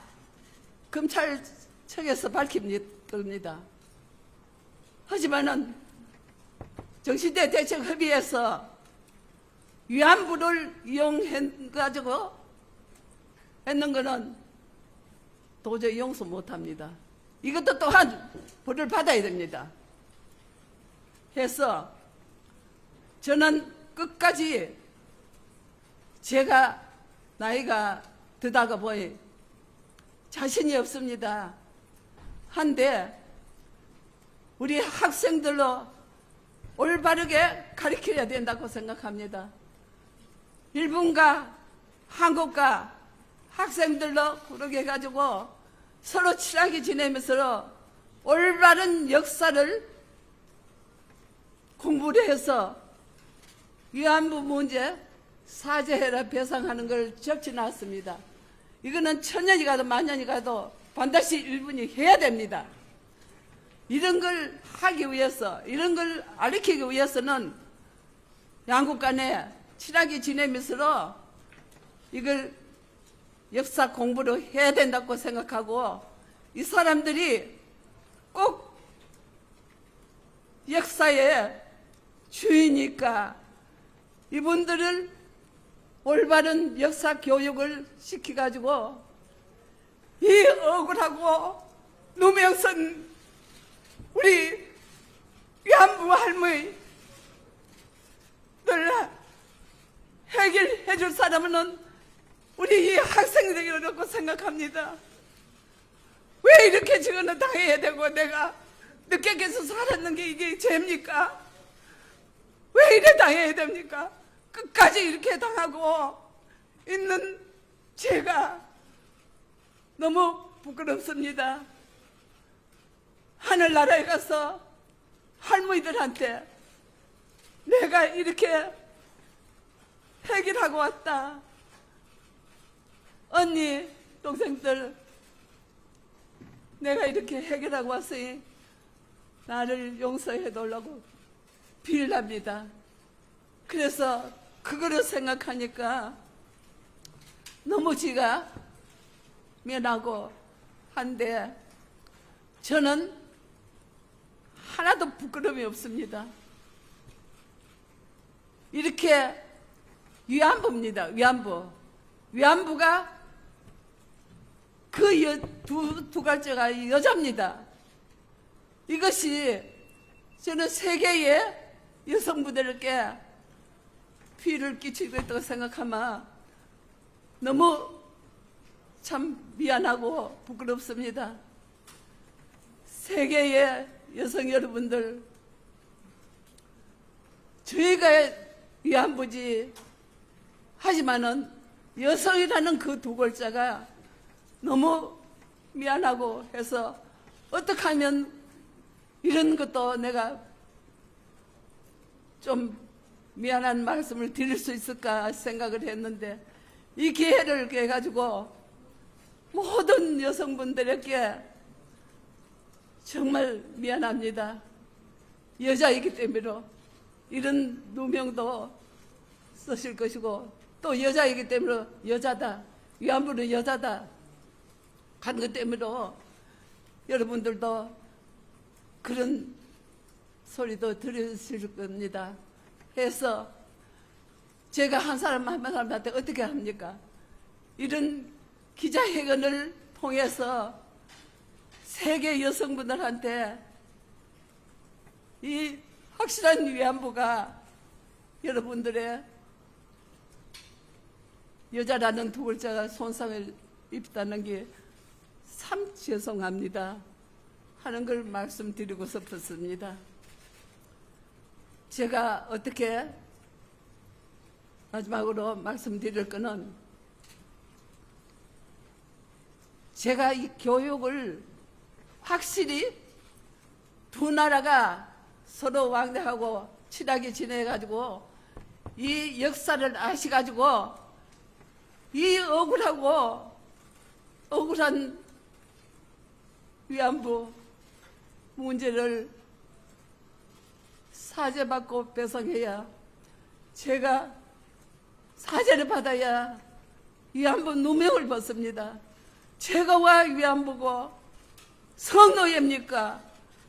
검찰청에서 밝힙니다. 하지만은 정신대 대책협의회에서 위안부를 이용해가지고 했는 거는 도저히 용서 못합니다. 이것도 또한 벌을 받아야 됩니다. 해서 저는 끝까지 제가 나이가 드다가 보니 자신이 없습니다. 한데 우리 학생들로 올바르게 가르쳐야 된다고 생각합니다. 일본과 한국과 학생들로 그렇게 해가지고 서로 친하게 지내면서 올바른 역사를 공부를 해서 위안부 문제 사죄해라 배상하는 걸 적지놨습니다. 이거는 천년이 가도 만년이 가도 반드시 일본이 해야 됩니다. 이런 걸 하기 위해서, 이런 걸 알리키기 위해서는 양국 간에 친하게 지내면서 이걸 역사 공부를 해야 된다고 생각하고 이 사람들이 꼭 역사의 주인이니까 이분들을 올바른 역사 교육을 시켜가지고 이 억울하고 누명선 우리 위안부 할머니들 해결해 줄 사람은 우리 이 학생들이라고 생각합니다. 왜 이렇게 지금은 당해야 되고 내가 늦게 계속 살았는 게 이게 죄입니까? 왜 이래 당해야 됩니까? 끝까지 이렇게 당하고 있는 제가 너무 부끄럽습니다. 하늘나라에 가서 할머니들한테 내가 이렇게 해결하고 왔다. 언니, 동생들, 내가 이렇게 해결하고 왔으니 나를 용서해 달라고 빌랍니다. 그래서 그거를 생각하니까 너무 지가 미안하고 한데 저는 하나도 부끄러움이 없습니다. 이렇게 위안부입니다. 위안부가 그 두 갈자가 여자입니다. 이것이 저는 세계의 여성분들께 피해를 끼치고 있다고 생각하면 너무 참 미안하고 부끄럽습니다. 세계의 여성 여러분들, 저희가 위안부지 하지만은 여성이라는 그 두 글자가 너무 미안하고 해서 어떻게 하면 이런 것도 내가 좀 미안한 말씀을 드릴 수 있을까 생각을 했는데 이 기회를 해가지고 모든 여성분들에게 정말 미안합니다. 여자이기 때문에 이런 누명도 쓰실 것이고 또 여자이기 때문에 여자다, 위안부는 여자다 하는 것 때문에 여러분들도 그런 소리도 들으실 겁니다. 해서 제가 한 사람한테 어떻게 합니까? 이런 기자회견을 통해서 세계 여성분들한테 이 확실한 위안부가 여러분들의 여자라는 두 글자가 손상을 입다는 게 참 죄송합니다 하는 걸 말씀드리고 싶었습니다. 제가 어떻게 마지막으로 말씀드릴 거는 제가 이 교육을 확실히 두 나라가 서로 왕래하고 친하게 지내가지고 이 역사를 아시가지고 이 억울한 위안부 문제를 사죄받고 배상해야 제가 사죄를 받아야 위안부 누명을 벗습니다. 제가 왜 위안부고 성노예입니까?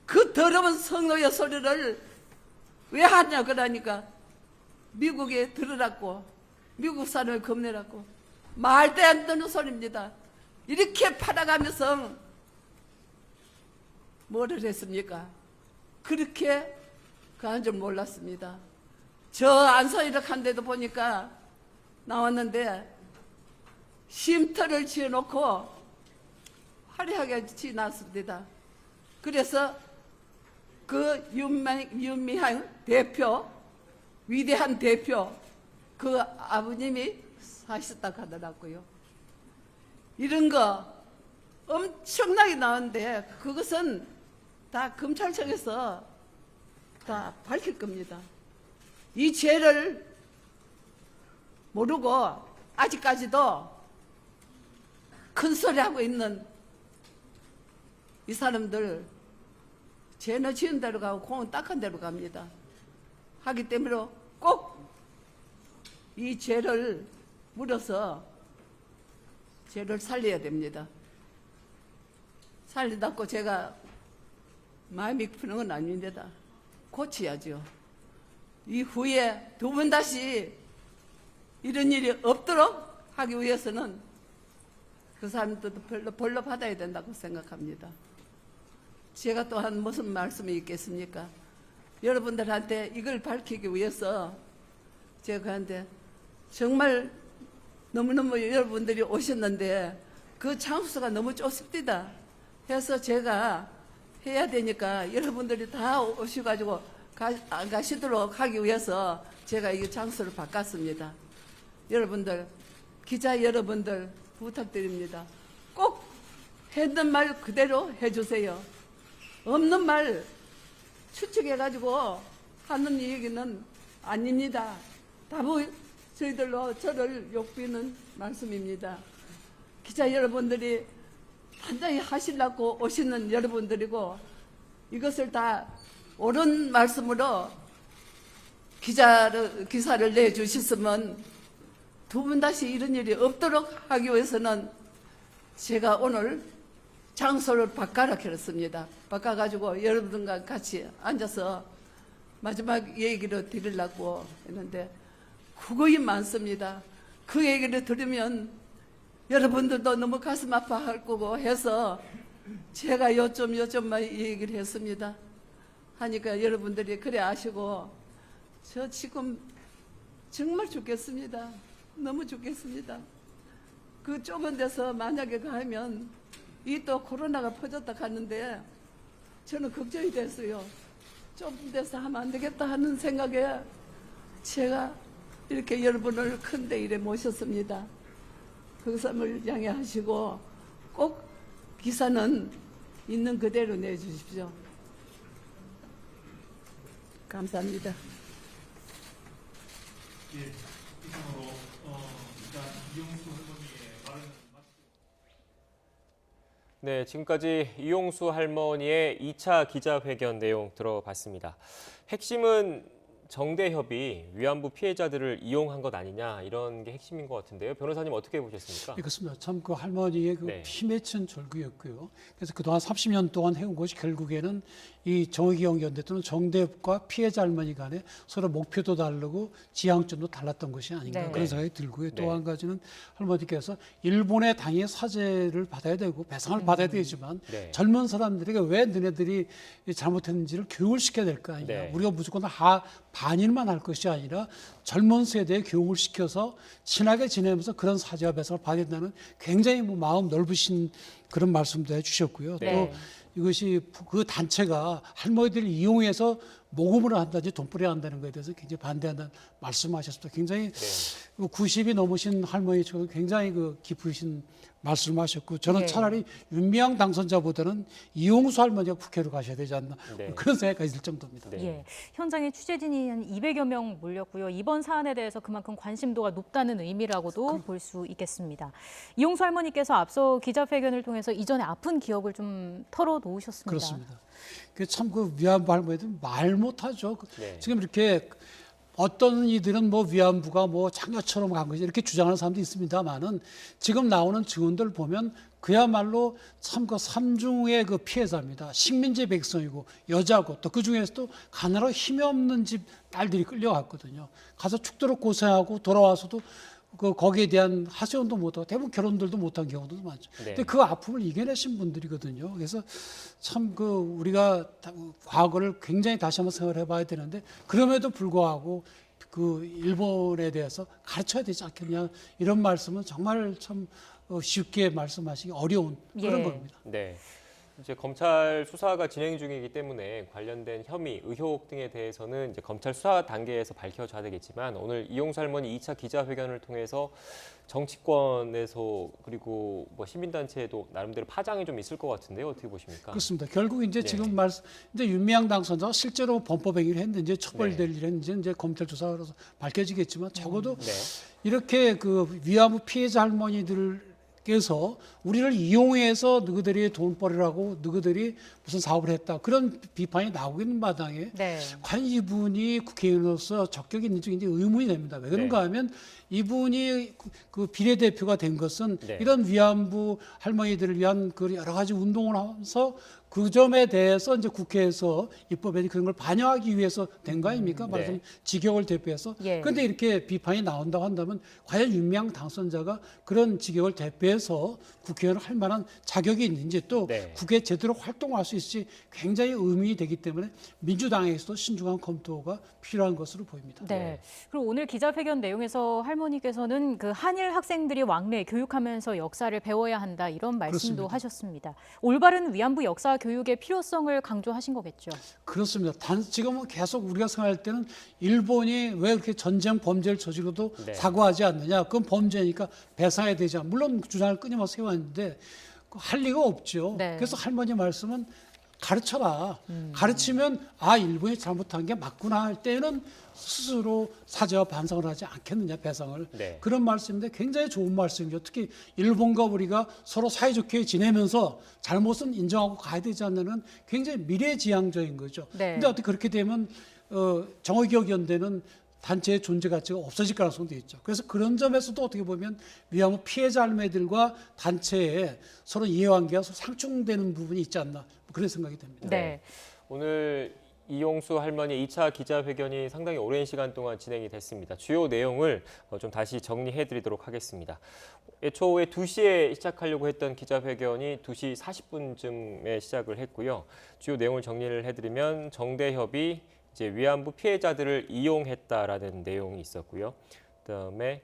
그 더러운 성노예 소리를 왜 하냐 그러니까 미국에 들으라고 미국 사람을 겁내라고 말도 안 되는 소리입니다. 이렇게 팔아가면서 뭐를 했습니까? 그렇게 가는 줄 몰랐습니다. 저 안서이렇게 한 데도 보니까 나왔는데 쉼터를 지어놓고 화려하게 지어놨습니다. 그래서 그 윤미향 대표, 위대한 대표, 그 아버님이 사셨다고 하더라고요. 이런 거 엄청나게 나오는데 그것은 다 검찰청에서 다 밝힐 겁니다. 이 죄를 모르고 아직까지도 큰 소리 하고 있는 이 사람들 죄는 지은 대로 가고 공은 딱한 대로 갑니다. 하기 때문에 꼭 이 죄를 물어서 죄를 살려야 됩니다. 살리다고 제가 마음이 푸는 건 아닙니다. 고쳐야죠. 이후에 두 번 다시 이런 일이 없도록 하기 위해서는 그 사람들도 벌로 받아야 된다고 생각합니다. 제가 또한 무슨 말씀이 있겠습니까? 여러분들한테 이걸 밝히기 위해서 제가 한테 정말 너무너무 여러분들이 오셨는데 그 장소가 너무 좁습니다. 해서 제가 해야 되니까 여러분들이 다 오셔가지고 안 가시도록 하기 위해서 제가 이 장소를 바꿨습니다. 여러분들, 기자 여러분들 부탁드립니다. 꼭 했던 말 그대로 해주세요. 없는 말 추측해가지고 하는 얘기는 아닙니다. 다부 저희들로 저를 욕비는 말씀입니다. 기자 여러분들이 단단히 하시려고 오시는 여러분들이고 이것을 다 옳은 말씀으로 기사를 내주셨으면 두 번 다시 이런 일이 없도록 하기 위해서는 제가 오늘 장소를 바꿔라 그랬습니다. 바꿔가지고 여러분들과 같이 앉아서 마지막 얘기를 드리려고 했는데 그거이 많습니다. 그 얘기를 들으면 여러분들도 너무 가슴 아파할 거고 해서 제가 요점만 얘기를 했습니다. 하니까 여러분들이 그래 아시고 저 지금 정말 죽겠습니다. 너무 죽겠습니다. 그 좁은 데서 만약에 가면 이 또 코로나가 퍼졌다 가는데 저는 걱정이 됐어요. 좁은 데서 하면 안 되겠다 하는 생각에 제가 이렇게 여러분을 큰데 이래 모셨습니다. 그 삶을 양해하시고 꼭 기사는 있는 그대로 내주십시오. 감사합니다. 예, 이상으로 일단 이용수 할머니의 말은 네, 지금까지 이용수 할머니의 2차 기자회견 내용 들어봤습니다. 핵심은 정대협이 위안부 피해자들을 이용한 것 아니냐 이런 게 핵심인 것 같은데요. 변호사님 어떻게 보셨습니까? 그렇습니다. 참 그 할머니의 그 네. 피 맺힌 절규였고요. 그래서 그동안 30년 동안 해온 것이 결국에는 이 정의기억연대 또는 정대협과 피해자 할머니 간에 서로 목표도 다르고 지향점도 달랐던 것이 아닌가 네. 그런 생각이 들고요. 또 네. 한 가지는 할머니께서 일본의 당의 사죄를 받아야 되고 배상을 받아야 되지만 네. 젊은 사람들에게 왜 너네들이 잘못했는지를 교육을 시켜야 될 거 아니냐. 네. 우리가 무조건 반일만 할 것이 아니라 젊은 세대에 교육을 시켜서 친하게 지내면서 그런 사죄와 배상을 받아야 된다는 굉장히 마음 넓으신 그런 말씀도 해주셨고요. 네. 또 이것이 그 단체가 할머니들을 이용해서 모금을 한다든지 돈벌이 한다는 것에 대해서 굉장히 반대한다는 말씀하셨습니다. 굉장히 90이 넘으신 할머니처럼 굉장히 깊으신 말씀하셨고 저는 네. 차라리 윤미향 당선자보다는 이용수 할머니가 국회로 가셔야 되지 않나 그런 생각이 들 정도입니다. 네. 예, 현장에 취재진이 한 200여 명 몰렸고요. 이번 사안에 대해서 그만큼 관심도가 높다는 의미라고도 볼 수 있겠습니다. 이용수 할머니께서 앞서 기자회견을 통해서 이전에 아픈 기억을 좀 털어놓으셨습니다. 그렇습니다. 참 위안부 할머니들 말 못하죠. 네. 지금 이렇게 어떤 이들은 위안부가 장녀처럼 간 거지 이렇게 주장하는 사람도 있습니다만은 지금 나오는 증언들 보면 그야말로 참 삼중의 피해자입니다. 식민지 백성이고 여자고 또 그 중에서도 가난하고 힘이 없는 집 딸들이 끌려갔거든요. 가서 죽도록 고생하고 돌아와서도 거기에 대한 하소연도 못하고 대부분 결혼들도 못한 경우도 많죠. 네. 근데 그 아픔을 이겨내신 분들이거든요. 그래서 참 우리가 과거를 굉장히 다시 한번 생각을 해봐야 되는데 그럼에도 불구하고 일본에 대해서 가르쳐야 되지 않겠냐 이런 말씀은 정말 참 쉽게 말씀하시기 어려운 그런 겁니다. 네. 이제 검찰 수사가 진행 중이기 때문에 관련된 혐의, 의혹 등에 대해서는 이제 검찰 수사 단계에서 밝혀져야 되겠지만 오늘 이용수 할머니 2차 기자회견을 통해서 정치권에서 그리고 시민단체에도 나름대로 파장이 좀 있을 것 같은데요. 어떻게 보십니까? 그렇습니다. 결국 이제 지금 이제 윤미향 당선자가 실제로 범법 행위를 했는지 이제 처벌될 일은 이제 검찰 조사로서 밝혀지겠지만 적어도 이렇게 위안부 피해자 할머니들 께서 우리를 이용해서 너희들이 돈벌이를 하고 너희들이 무슨 사업을 했다 그런 비판이 나오고 있는 마당에 과연 이분이 국회의원으로서 적격이 있는지 굉장히 의문이 됩니다. 왜 그런가 하면 이분이 비례대표가 된 것은 이런 위안부 할머니들을 위한 여러 가지 운동을 하면서 그 점에 대해서 이제 국회에서 입법에 그런 걸 반영하기 위해서 된 거 아닙니까? 말하자면 직역을 대표해서. 그런데 이렇게 비판이 나온다고 한다면 과연 윤미향 당선자가 그런 직역을 대표해서 국회의원을 할 만한 자격이 있는지 또 국회에 제대로 활동할 수 있을지 굉장히 의문이 되기 때문에 민주당에서도 신중한 검토가 필요한 것으로 보입니다. 네. 그리고 오늘 기자회견 내용에서 할머니께서는 한일 학생들이 왕래 교육하면서 역사를 배워야 한다 이런 말씀도 하셨습니다. 올바른 위안부 역사 교육의 필요성을 강조하신 거겠죠. 그렇습니다. 지금은 계속 우리가 생각할 때는 일본이 왜 그렇게 전쟁 범죄를 저지르도 사과하지 않느냐. 그건 범죄니까 배상해야 되지 않냐. 물론 주장을 끊임없이 해왔는데 할 리가 없죠. 그래서 할머니 말씀은 가르쳐라. 가르치면 일본이 잘못한 게 맞구나 할 때는 스스로 사죄와 반성을 하지 않겠느냐 배상을. 그런 말씀인데 굉장히 좋은 말씀이죠. 특히 일본과 우리가 서로 사이좋게 지내면서 잘못은 인정하고 가야 되지 않는 굉장히 미래지향적인 거죠. 근데 어떻게 그렇게 되면 정의기억연대는 단체의 존재 가치가 없어질 가능성도 있죠. 그래서 그런 점에서도 어떻게 보면 위안부 피해자 할머니들과 단체의 서로 이해관계가 상충되는 부분이 있지 않나 그런 생각이 듭니다. 오늘 이용수 할머니 2차 기자회견이 상당히 오랜 시간 동안 진행이 됐습니다. 주요 내용을 좀 다시 정리해드리도록 하겠습니다. 애초에 2시에 시작하려고 했던 기자회견이 2시 40분쯤에 시작을 했고요. 주요 내용을 정리를 해드리면 정대협이 이제 위안부 피해자들을 이용했다라는 내용이 있었고요. 그다음에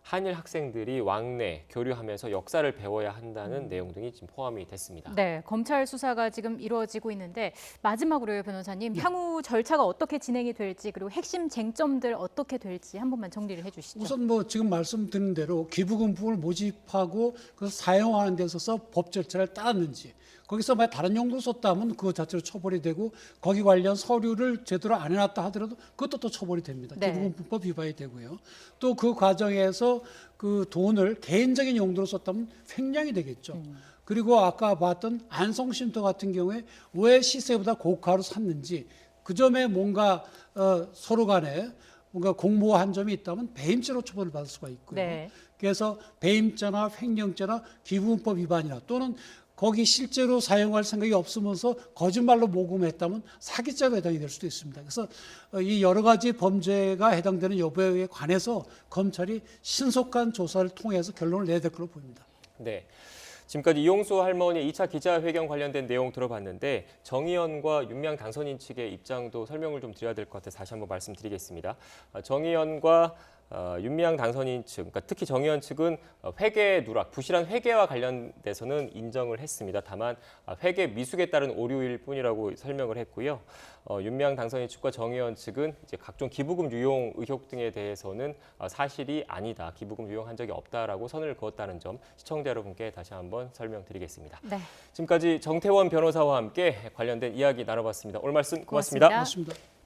한일 학생들이 왕래 교류하면서 역사를 배워야 한다는 내용 등이 지금 포함이 됐습니다. 네, 검찰 수사가 지금 이루어지고 있는데 마지막으로요, 변호사님. 향후 절차가 어떻게 진행이 될지 그리고 핵심 쟁점들 어떻게 될지 한 번만 정리를 해주시죠. 우선 지금 말씀드린 대로 기부금품을 모집하고 그래서 사용하는 데 있어서 법 절차를 따랐는지 거기서 만약 다른 용도로 썼다면 그것 자체로 처벌이 되고 거기 관련 서류를 제대로 안 해놨다 하더라도 그것도 또 처벌이 됩니다. 기부금품법 위반이 되고요. 또 그 과정에서 그 돈을 개인적인 용도로 썼다면 횡령이 되겠죠. 그리고 아까 봤던 안성쉼터 같은 경우에 왜 시세보다 고가로 샀는지 그 점에 뭔가 서로 간에 뭔가 공모한 점이 있다면 배임죄로 처벌을 받을 수가 있고요. 그래서 배임죄나 횡령죄나 기부금법 위반이나 또는 거기 실제로 사용할 생각이 없으면서 거짓말로 모금했다면 사기죄로 해당이 될 수도 있습니다. 그래서 이 여러 가지 범죄가 해당되는 여부에 관해서 검찰이 신속한 조사를 통해서 결론을 내야 될 걸로 보입니다. 네. 지금까지 이용수 할머니 2차 기자회견 관련된 내용 들어봤는데 정의연과 윤미향 당선인 측의 입장도 설명을 좀 드려야 될 것 같아서 다시 한번 말씀드리겠습니다. 정의연과 윤미향 당선인 측, 그러니까 특히 정 의원 측은 회계 누락, 부실한 회계와 관련돼서는 인정을 했습니다. 다만 회계 미숙에 따른 오류일 뿐이라고 설명을 했고요. 윤미향 당선인 측과 정 의원 측은 이제 각종 기부금 유용 의혹 등에 대해서는 사실이 아니다, 기부금 유용한 적이 없다라고 선을 그었다는 점 시청자 여러분께 다시 한번 설명드리겠습니다. 네. 지금까지 정태원 변호사와 함께 관련된 이야기 나눠봤습니다. 오늘 말씀 고맙습니다. 고맙습니다. 맞습니다.